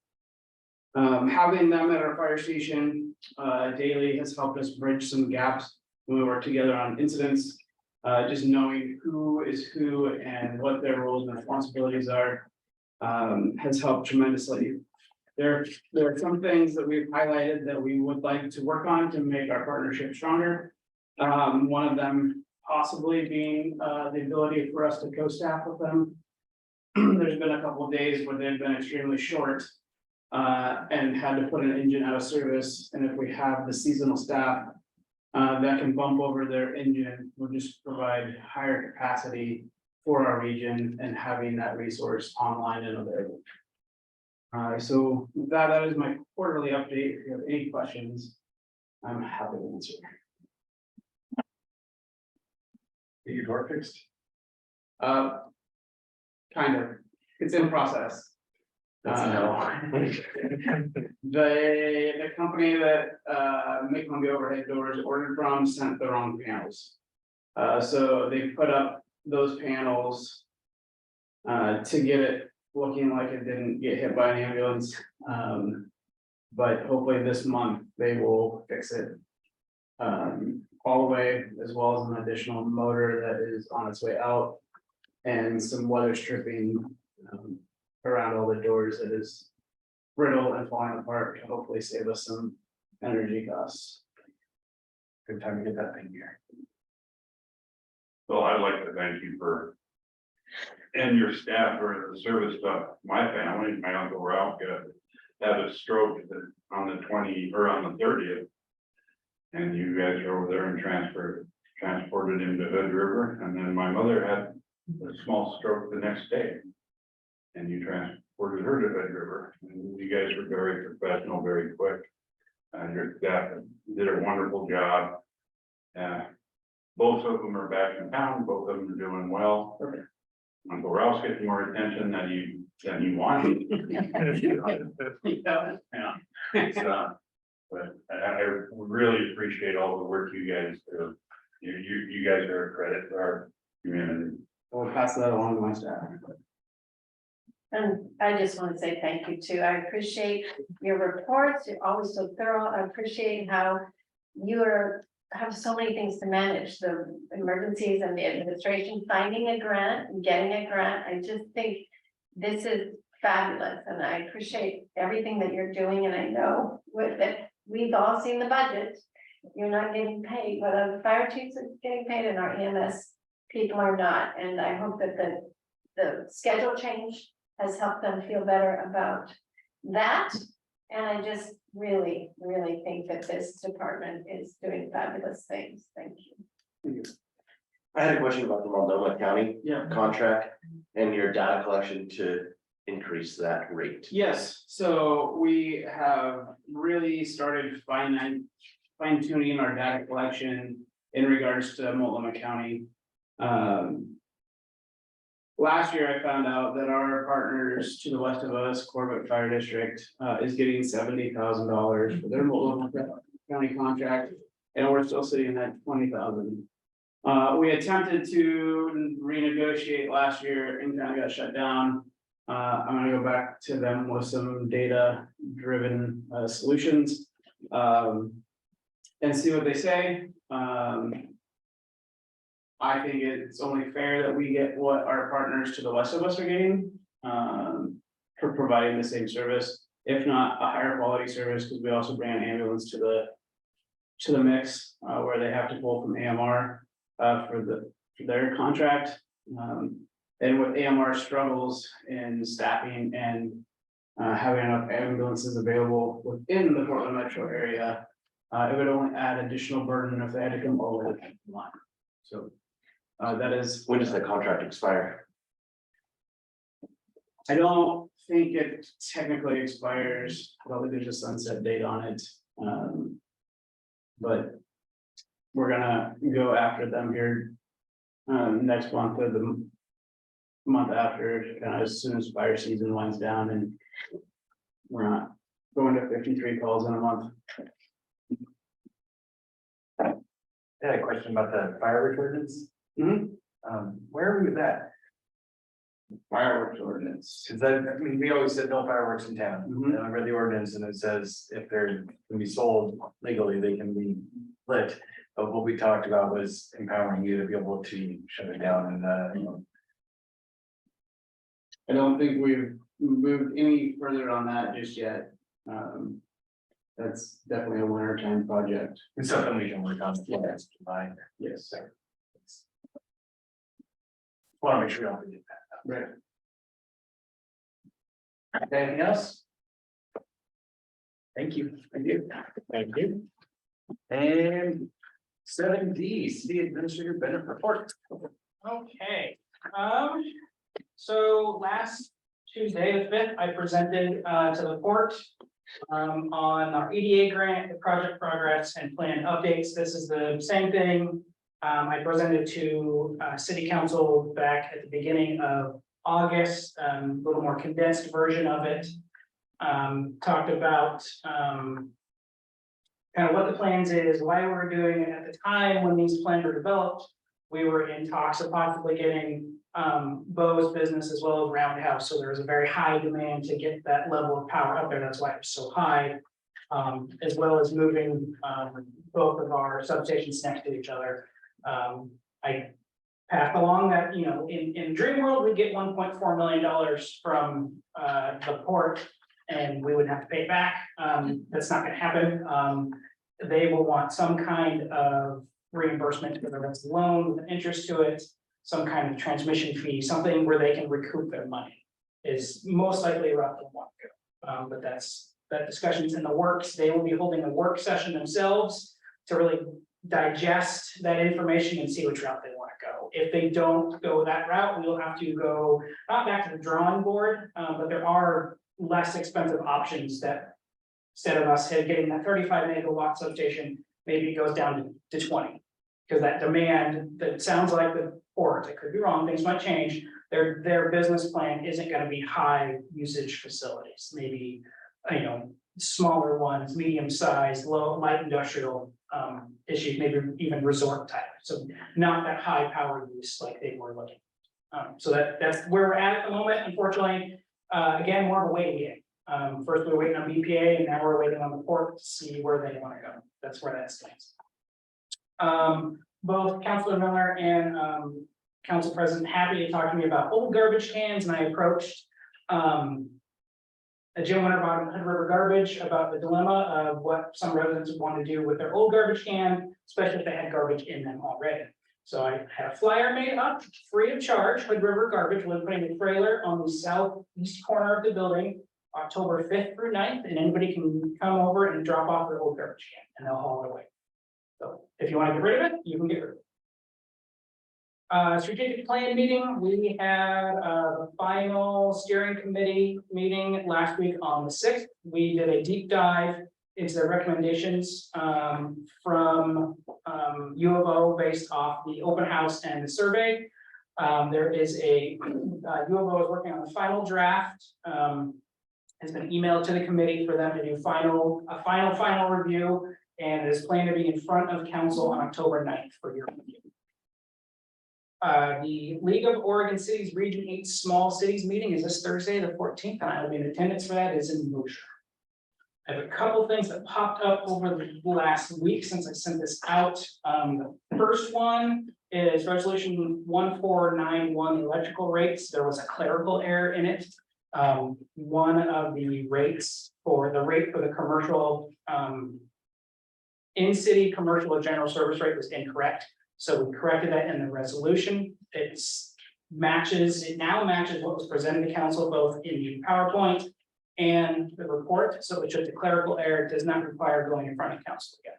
Having them at our fire station daily has helped us bridge some gaps when we work together on incidents. Just knowing who is who and what their roles and responsibilities are has helped tremendously. There are some things that we've highlighted that we would like to work on to make our partnership stronger. One of them possibly being the ability for us to co-staff with them there's been a couple of days where they've been extremely short. And had to put an engine out of service, and if we have the seasonal staff. That can bump over their engine, will just provide higher capacity for our region and having that resource online and available. So that is my quarterly update. If you have any questions, I'm happy to answer. Get your door fixed? Kind of, it's in process. That's a no. The company that make the overhead doors ordered from sent the wrong panels. So they put up those panels to get it looking like it didn't get hit by an ambulance. But hopefully this month they will fix it all the way, as well as an additional motor that is on its way out and some weather stripping around all the doors that is brittle and falling apart to hopefully save us some energy costs. Good time to get that thing here. So I'd like to thank you for. And your staff for the service stuff. My family, my uncle Ralph had a stroke on the 30th. And you guys are over there and transported him to Hood River, and then my mother had a small stroke the next day. And you transported her to Hood River, and you guys were very professional, very quick. And your staff did a wonderful job. Both of them are back in town, both of them are doing well. Uncle Ralph's getting more attention than you wanted. Yeah. But I really appreciate all the work you guys do. You guys are a credit to our community. I'll pass that along to my staff. And I just want to say thank you too. I appreciate your reports. You're always so thorough. I appreciate how you have so many things to manage, the emergencies and the administration, finding a grant and getting a grant. I just think this is fabulous, and I appreciate everything that you're doing. And I know with it, we've all seen the budget. You're not getting paid, but the fire chiefs are getting paid and our EMS people are not. And I hope that the schedule change has helped them feel better about that. And I just really, really think that this department is doing fabulous things. Thank you. I had a question about the Multnomah County contract and your data collection to increase that rate. Yes, so we have really started fine tuning our data collection in regards to Multnomah County. Last year, I found out that our partners to the west of us, Corbett Fire District, is getting $70,000 for their Multnomah County contract, and we're still sitting at $20,000. We attempted to renegotiate last year and kind of got shut down. I'm gonna go back to them with some data-driven solutions and see what they say. I think it's only fair that we get what our partners to the west of us are getting for providing the same service, if not a higher quality service, because we also bring an ambulance to the mix where they have to pull from AMR for their contract. And with AMR struggles in staffing and having enough ambulances available within the Portland metro area, it would only add additional burden if they had to come all the way to the line. So that is. When does the contract expire? I don't think it technically expires. I don't think there's a sunset date on it. But we're gonna go after them here next month or the month after, kind of as soon as fire season winds down, and we're not going to 53 calls in a month. I had a question about the fireworks ordinance. Where are we with that? Fireworks ordinance. Cause we always said no fireworks in town. And I read the ordinance and it says if they're can be sold legally, they can be lit. But what we talked about was empowering you to be able to shut it down and I don't think we've moved any further on that just yet. That's definitely a winter time project. it's something we can work on. Yes. July. Yes, Want to make sure we don't forget that. right. Anything else? Thank you. Thank you. And 7D, City Administrator Bennett report. Okay, so last Tuesday, the 5th, I presented to the court on our EDA grant, the project progress and plan updates. This is the same thing I presented to city council back at the beginning of August, a little more condensed version of it. Talked about kind of what the plans is, why we're doing it. At the time when these plans were developed, we were in talks of possibly getting Beau's business as well as Roundhouse. So there was a very high demand to get that level of power up there. That's why it was so high. As well as moving both of our substations next to each other. I passed along that, you know, in dream world, we get $1.4 million from the port and we would have to pay it back. That's not gonna happen. They will want some kind of reimbursement, whether that's a loan with an interest to it, some kind of transmission fee, something where they can recoup their money is most likely a route they want to go. But that discussion's in the works. They will be holding a work session themselves to really digest that information and see which route they want to go. If they don't go that route, we'll have to go not back to the drawing board, but there are less expensive options that instead of us getting that 35 megawatt substation, maybe it goes down to 20. Because that demand that sounds like the port, I could be wrong, things might change. Their business plan isn't going to be high usage facilities, maybe, you know, smaller ones, medium sized, light industrial issues, maybe even resort type. So not that high power use like they were looking. So that's where we're at the moment. Unfortunately, again, more of a waiting game. First we were waiting on BPA and now we're waiting on the port to see where they want to go. That's where that stands. Both Councilor Miller and Council President happy to talk to me about old garbage cans, and I approached a gentleman about Hood River Garbage about the dilemma of what some residents would want to do with their old garbage can, especially if they had garbage in them already. So I had a flyer made up free of charge. Hood River Garbage will be putting a trailer on the southeast corner of the building, October 5th through 9th, and anybody can come over and drop off their old garbage can, and they'll haul it away. So if you want to get rid of it, you can get rid of it. Strategic plan meeting, we had the final steering committee meeting last week on the 6th. We did a deep dive into the recommendations from U of O based off the open house and the survey. There is a U of O is working on the final draft. Has been emailed to the committee for them to do a final review. And it is planned to be in front of council on October 9th for your review. The League of Oregon Cities Region 8 Small Cities meeting is this Thursday, the 14th, and I will be in attendance for that. Is in motion. I have a couple things that popped up over the last week since I sent this out. The first one is resolution 1491 electrical rates. There was a clerical error in it. One of the rates for the commercial in-city commercial or general service rate was incorrect. So we corrected that in the resolution. It now matches what was presented to council both in the PowerPoint and the report. So it's just a clerical error. It does not require going in front of council again.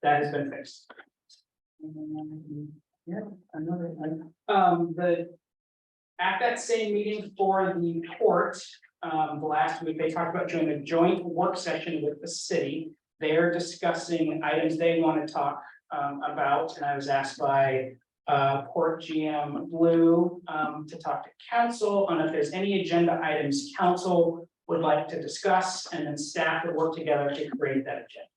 That has been fixed. Yeah, another one. At that same meeting for the port, the last week, they talked about doing a joint work session with the city. They're discussing items they want to talk about, and I was asked by Port GM Blue to talk to council on if there's any agenda items council would like to discuss, and then staff would work together to create that agenda.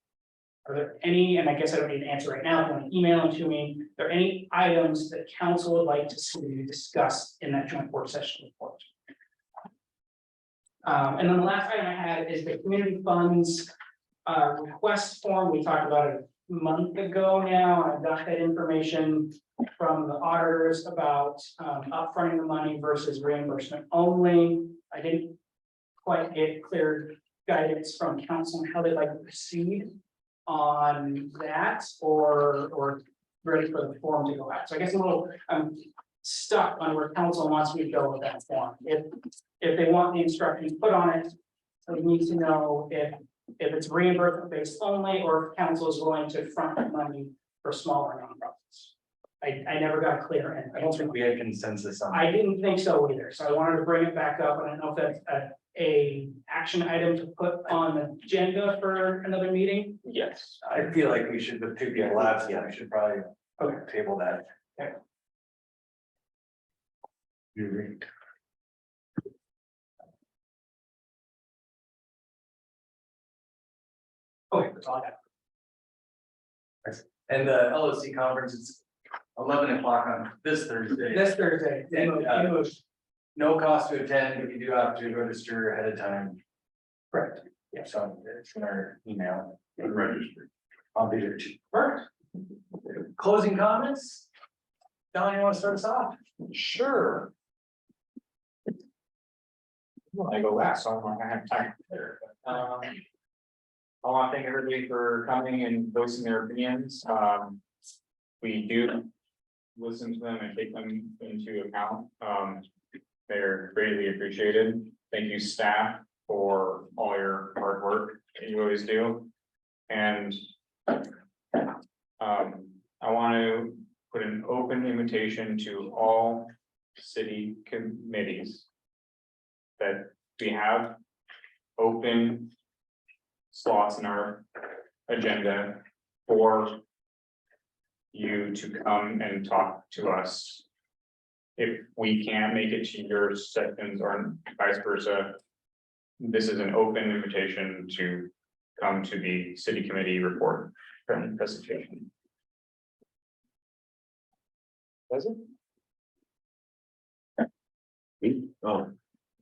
Are there any, and I guess I don't need to answer right now, if you want to email them to me, are there any items that council would like to see discussed in that joint work session report? And then the last item I had is the community funds request form. We talked about it a month ago now. I got that information from the auditors about upfronting the money versus reimbursement only. I didn't quite get clear guidance from council on how they'd like to proceed on that or ready for the form to go out. So I guess a little stuck on where council wants me to go with that form. If they want the instructions put on it, we need to know if it's reimbursement based only, or if council is willing to front the money for smaller nonprofits. I never got clear, and I don't think we had consensus on. I didn't think so either, so I wanted to bring it back up, and I don't know if that's a action item to put on the agenda for another meeting. Yes. I feel like we should, with two people left, yeah, we should probably table that. You agree? Okay, that's all I have. And the LOC conference is 11 o'clock on this Thursday. This Thursday, No cost to attend, but you do have to register ahead of time. correct. Yeah, so it's in our email. Register. I'll be there too. Perfect. Closing comments? Don, you want to start us off? Sure. Well, I go last, so I have time there. I want to thank everybody for coming and voicing their opinions. We do listen to them and take them into account. They're greatly appreciated. Thank you, staff, for all your hard work that you always do. And I want to put an open invitation to all city committees that we have open slots in our agenda for you to come and talk to us. If we can't make it to your sessions or vice versa, this is an open invitation to come to the city committee report presentation. Does it?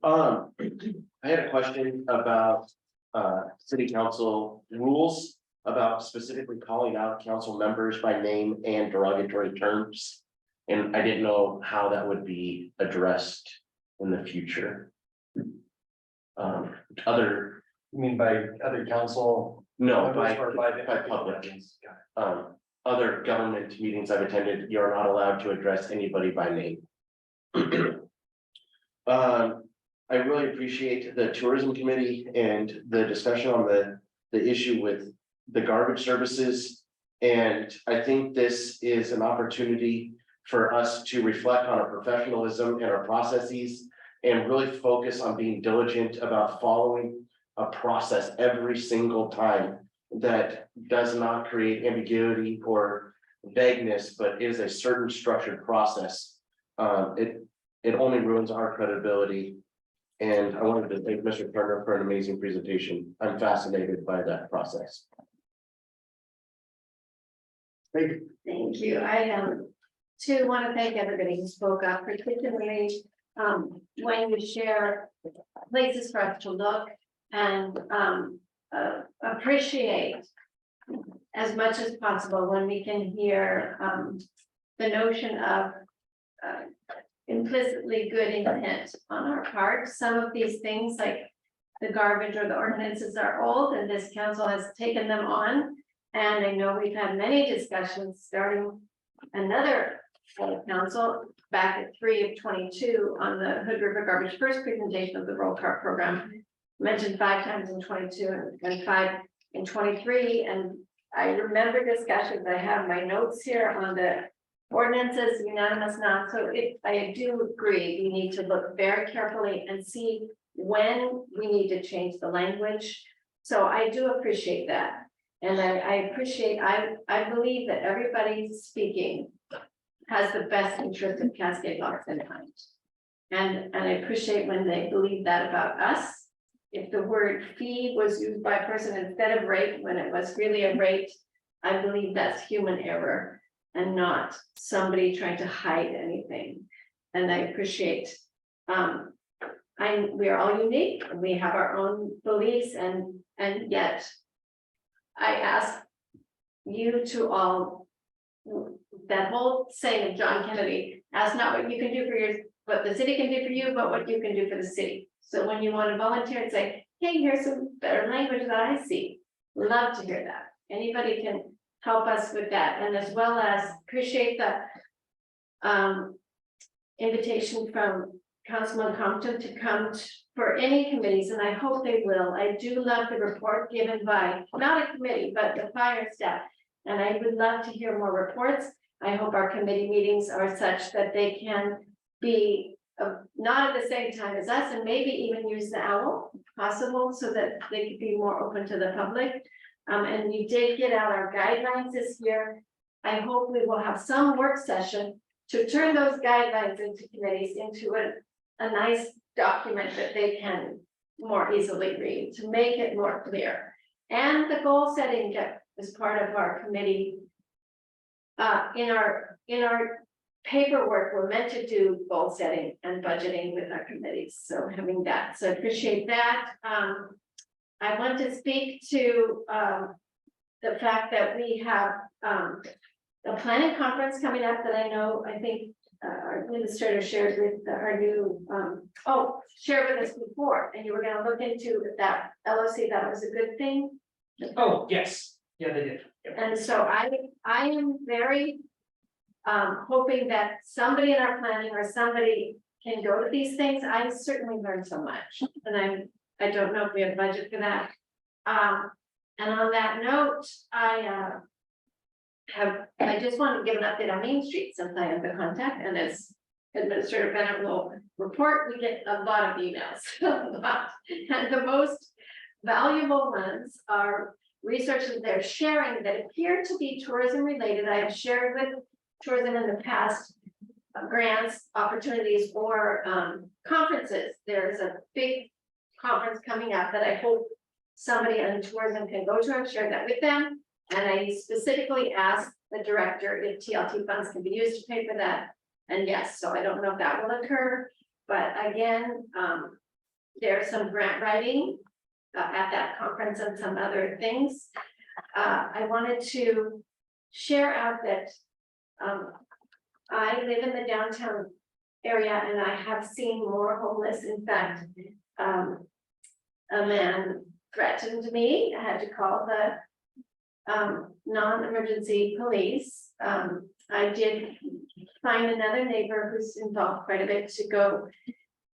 I had a question about city council rules about specifically calling out council members by name and derogatory terms. And I didn't know how that would be addressed in the future. You mean by other council? No, members or by public. Other government meetings I've attended, you're not allowed to address anybody by name. I really appreciate the tourism committee and the discussion on the issue with the garbage services. And I think this is an opportunity for us to reflect on our professionalism and our processes and really focus on being diligent about following a process every single time that does not create ambiguity or vagueness, but is a certain structured process. It only ruins our credibility. And I wanted to thank Mr. Turner for an amazing presentation. I'm fascinated by that process. Thank you. I too want to thank everybody who spoke up, particularly when you share places for us to look and appreciate as much as possible when we can hear the notion of implicitly good intent on our part. Some of these things like the garbage or the ordinances are old and this council has taken them on. And I know we've had many discussions starting another council back at 3 of 22 on the Hood River Garbage first presentation of the roll cart program, mentioned 5 times in 22 and 5 in 23. And I remember discussions. I have my notes here on the ordinances, unanimous not. So I do agree, we need to look very carefully and see when we need to change the language. So I do appreciate that. And I appreciate, I believe that everybody speaking has the best interest of Cascade Locks in mind. And I appreciate when they believe that about us. If the word fee was used by a person instead of rate, when it was really a rate, I believe that's human error and not somebody trying to hide anything. And I appreciate, we are all unique and we have our own beliefs and yet I ask you to all, that whole saying of John Kennedy, ask not what you can do for what the city can do for you, but what you can do for the city. So when you want to volunteer and say, hey, here's some better language that I see, love to hear that. Anybody can help us with that, and as well as appreciate the invitation from Councilman Compton to come for any committees, and I hope they will. I do love the report given by, not a committee, but the fire staff. And I would love to hear more reports. I hope our committee meetings are such that they can be not at the same time as us, and maybe even use the owl if possible, so that they could be more open to the public. And we did get out our guidelines this year. I hope we will have some work session to turn those guidelines into committees into a nice document that they can more easily read, to make it more clear. And the goal setting is part of our committee. In our paperwork, we're meant to do goal setting and budgeting with our committees, so having that, so I appreciate that. I want to speak to the fact that we have a planning conference coming up that I think our administrator shared with our new, shared with us before, and you were gonna look into that LOC, that was a good thing. Oh, yes, yeah, they did. Yep. And so I am very hoping that somebody in our planning or somebody can go to these things. I certainly learned so much, and I don't know if we have budget for that. And on that note, I just want to give an update on Main Street since I am the contact, and as Administrator Bennett will report, we get a lot of emails. And the most valuable ones are researches they're sharing that appear to be tourism related. I have shared with tourism in the past, grants, opportunities, or conferences. There's a big conference coming up that I hope somebody on tourism can go to. I've shared that with them. And I specifically asked the director if TLT funds can be used to pay for that. And yes, so I don't know if that will occur, but again, there's some grant writing at that conference and some other things. I wanted to share out that I live in the downtown area and I have seen more homeless. In fact, a man threatened me. I had to call the non-emergency police. I did find another neighbor who's involved quite a bit to go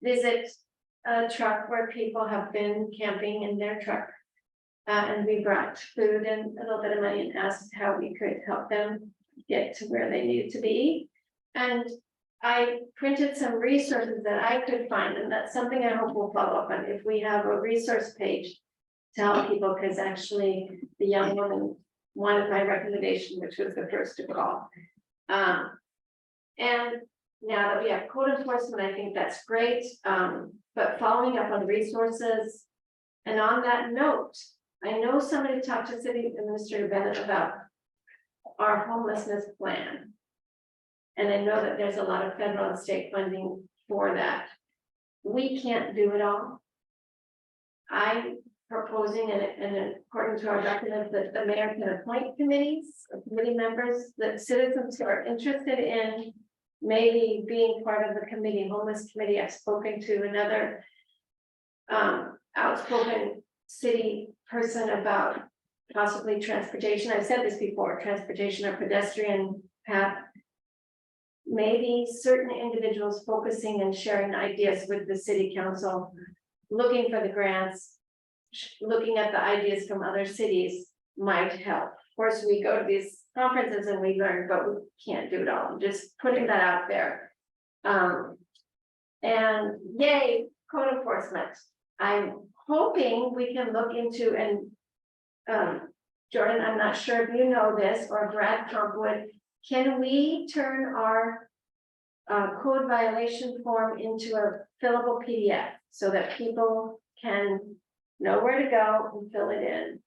visit a truck where people have been camping in their truck. And we brought food and a little bit of money and asked how we could help them get to where they needed to be. And I printed some resources that I could find, and that's something I hope we'll follow up on if we have a resource page to help people, because actually the young woman wanted my recommendation, which was the first to call. And now that we have code enforcement, I think that's great. But following up on resources, and on that note, I know somebody talked to City Administrator Bennett about our homelessness plan. And I know that there's a lot of federal and state funding for that. We can't do it all. I'm proposing, and according to our document, that the mayor can appoint committees, or committee members, that citizens who are interested in maybe being part of the committee, homeless committee. I've spoken to another outspoken city person about possibly transportation. I've said this before, transportation or pedestrian path. Maybe certain individuals focusing and sharing ideas with the city council, looking for the grants, looking at the ideas from other cities might help. Of course, we go to these conferences and we learn, but we can't do it all. I'm just putting that out there. And yay, code enforcement. I'm hoping we can look into, and Jordan, I'm not sure if you know this, or Brad Compwood, can we turn our code violation form into a fillable PDF so that people can know where to go and fill it in?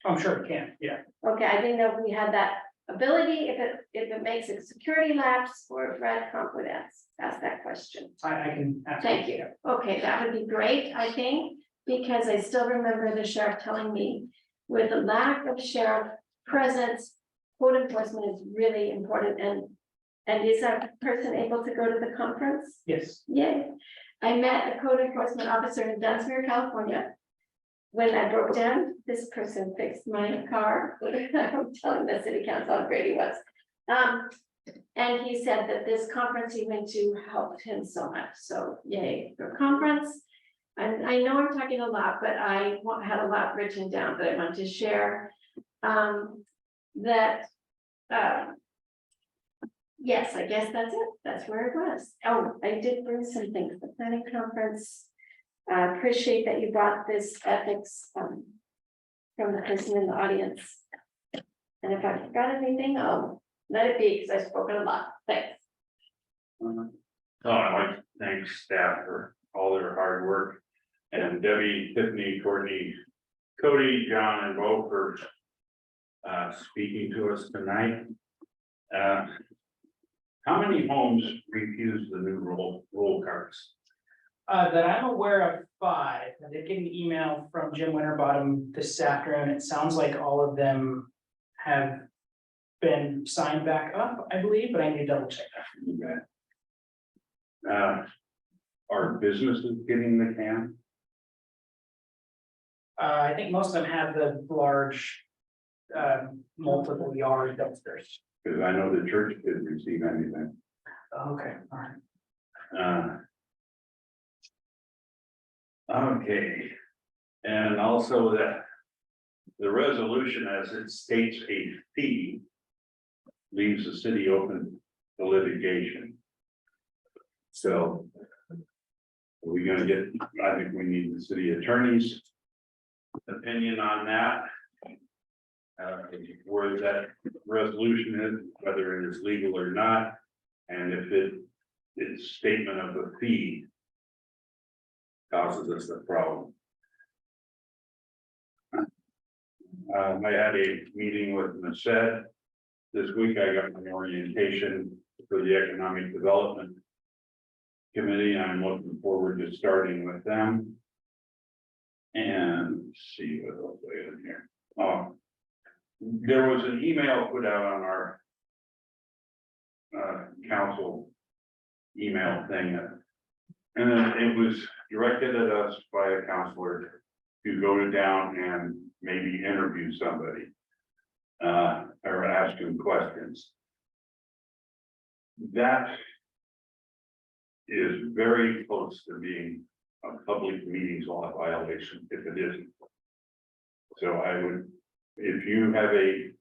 I'm sure it can, yeah. Okay, I didn't know if we had that ability, if it makes a security lapse, or if Brad Crump would ask that question. I can. Thank you. Okay, that would be great, I think, because I still remember the sheriff telling me with the lack of sheriff presence, code enforcement is really important. And is that person able to go to the conference? Yes. Yay. I met a code enforcement officer in Dunsmere, California. When I broke down, this person fixed my car. I'm telling the city council how great he was. And he said that this conference he went to helped him so much, so yay for conference. And I know I'm talking a lot, but I had a lot written down that I want to share. Yes, I guess that's it, that's where it was. Oh, I did bring some things, the planning conference. Appreciate that you brought this ethics, from the person in the audience. And if I forgot anything, I'll let it be, because I've spoken a lot, thanks. Oh, I'd like to thank staff for all their hard work. And Debbie, Tiffany, Courtney, Cody, John, and Beau for speaking to us tonight. How many homes refuse the new roll cards? That I'm aware of 5. I did get an email from Jim Winterbottom this afternoon. It sounds like all of them have been signed back up, I believe, but I need to double check that. Okay. Are businesses getting the can? I think most of them have the large, multiple yard dumpsters. Because I know the church didn't receive anything. Okay, all right. Okay, and also that the resolution, as it states a fee, leaves the city open to litigation. So are we gonna get, I think we need the city attorney's opinion on that. Where that resolution is, whether it is legal or not, and if its statement of the fee causes us a problem. I had a meeting with Merced this week. I got my orientation for the Economic Development Committee. I'm looking forward to starting with them. And let's see what else I have in here. There was an email put out on our council email thing, and then it was directed at us by a counselor to go down and maybe interview somebody or ask them questions. That is very close to being a public meetings law violation if it isn't. So I would, if you have a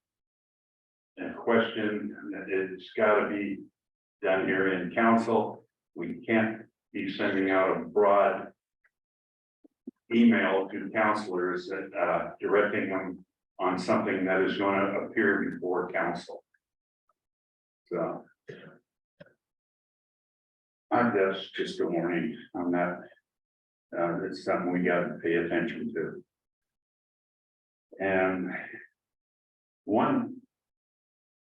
question, it's got to be done here in council. We can't be sending out a broad email to counselors directing them on something that is going to appear before council. So I guess just a warning on that. It's something we got to pay attention to. And one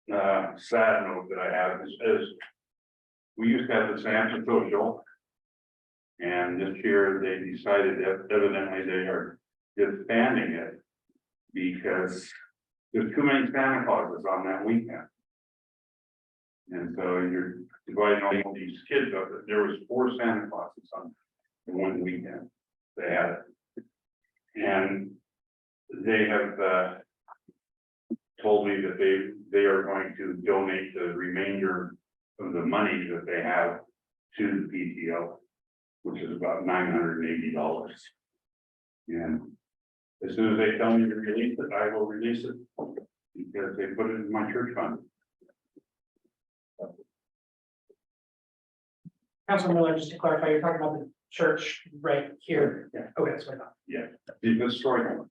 sad note that I have is we used to have the Samson Social, and this year they decided that evidently they are disbanding it because there's too many Santa Clauses on that weekend. And so you're dividing all these kids up. There was 4 Santa Clauses on one weekend. They had it. And they have told me that they are going to donate the remainder of the money that they have to the PTO, which is about $980. And as soon as they tell me to release it, I will release it because they put it in my church fund. Councilor Miller, just to clarify, you're talking about the church right here. Yeah. Okay, that's what I thought. Yeah, the historic one.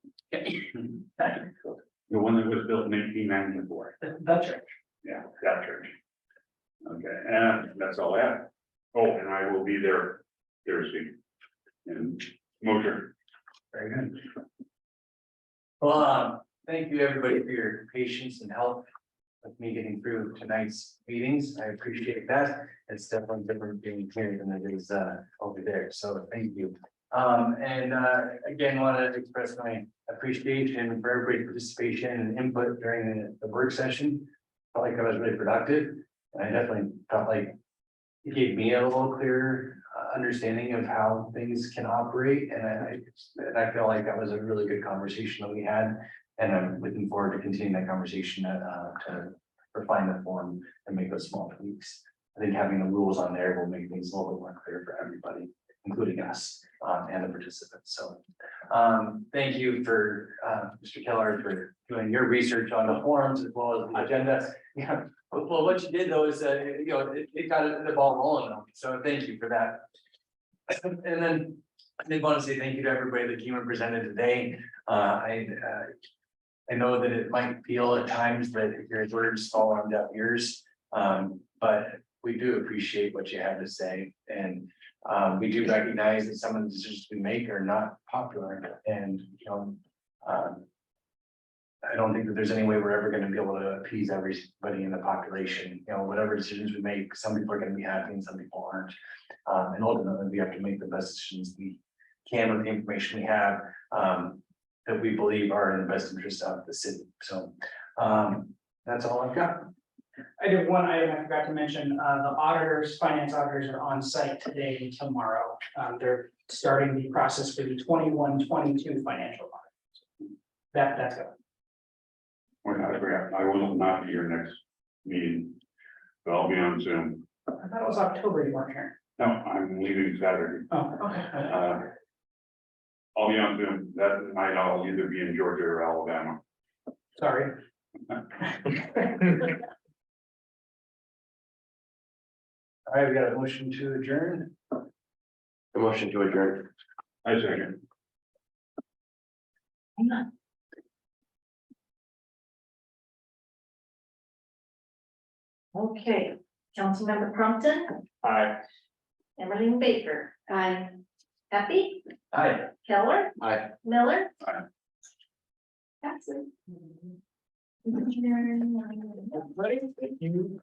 The one that was built in 1894. The church. Yeah, that church. Okay, and that's all I have. Oh, and I will be there Thursday in Motor. Very good. Well, thank you everybody for your patience and help with me getting through tonight's meetings. I appreciate that. It's definitely different being here than it is over there. So thank you. And again, want to express my appreciation for everybody's participation and input during the work session. Felt like I was really productive. And I definitely felt like it gave me a little clearer understanding of how things can operate. And I feel like that was a really good conversation that we had. And I'm looking forward to continuing that conversation to refine the form and make those small tweaks. I think having the rules on there will make things a little bit more clear for everybody, including us, and the participants. So, thank you for, Mr. Keller, for doing your research on the forums as well as the agenda. Yeah, well, what you did though is, it got the ball rolling on me, so thank you for that. And then I did want to say thank you to everybody that came and presented today. I know that it might feel at times that your words fall on deaf ears, but we do appreciate what you have to say, and we do recognize that some of the decisions we make are not popular, and I don't think that there's any way we're ever going to be able to appease everybody in the population. Whatever decisions we make, some people are going to be happy and some people aren't. And ultimately, we have to make the best decisions we can with the information we have, that we believe are in the best interest of the city. So that's all I've got. I did one item I forgot to mention, the auditors, finance auditors are on site today and tomorrow. They're starting the process for the 21-22 financial audit. That's it. I will not be here next meeting, but I'll be on Zoom. I thought it was October you weren't here. No, I'm leaving Saturday. Oh, okay. I'll be on Zoom. That night I'll either be in Georgia or Alabama. Sorry. All right, we got a motion to adjourn. A motion to adjourn. I second. Okay, Councilmember Compton, Aye. Emerald Baker, Aye. Happy, Aye. Keller. Aye. Miller. Aye. That's it. Ready? Thank you.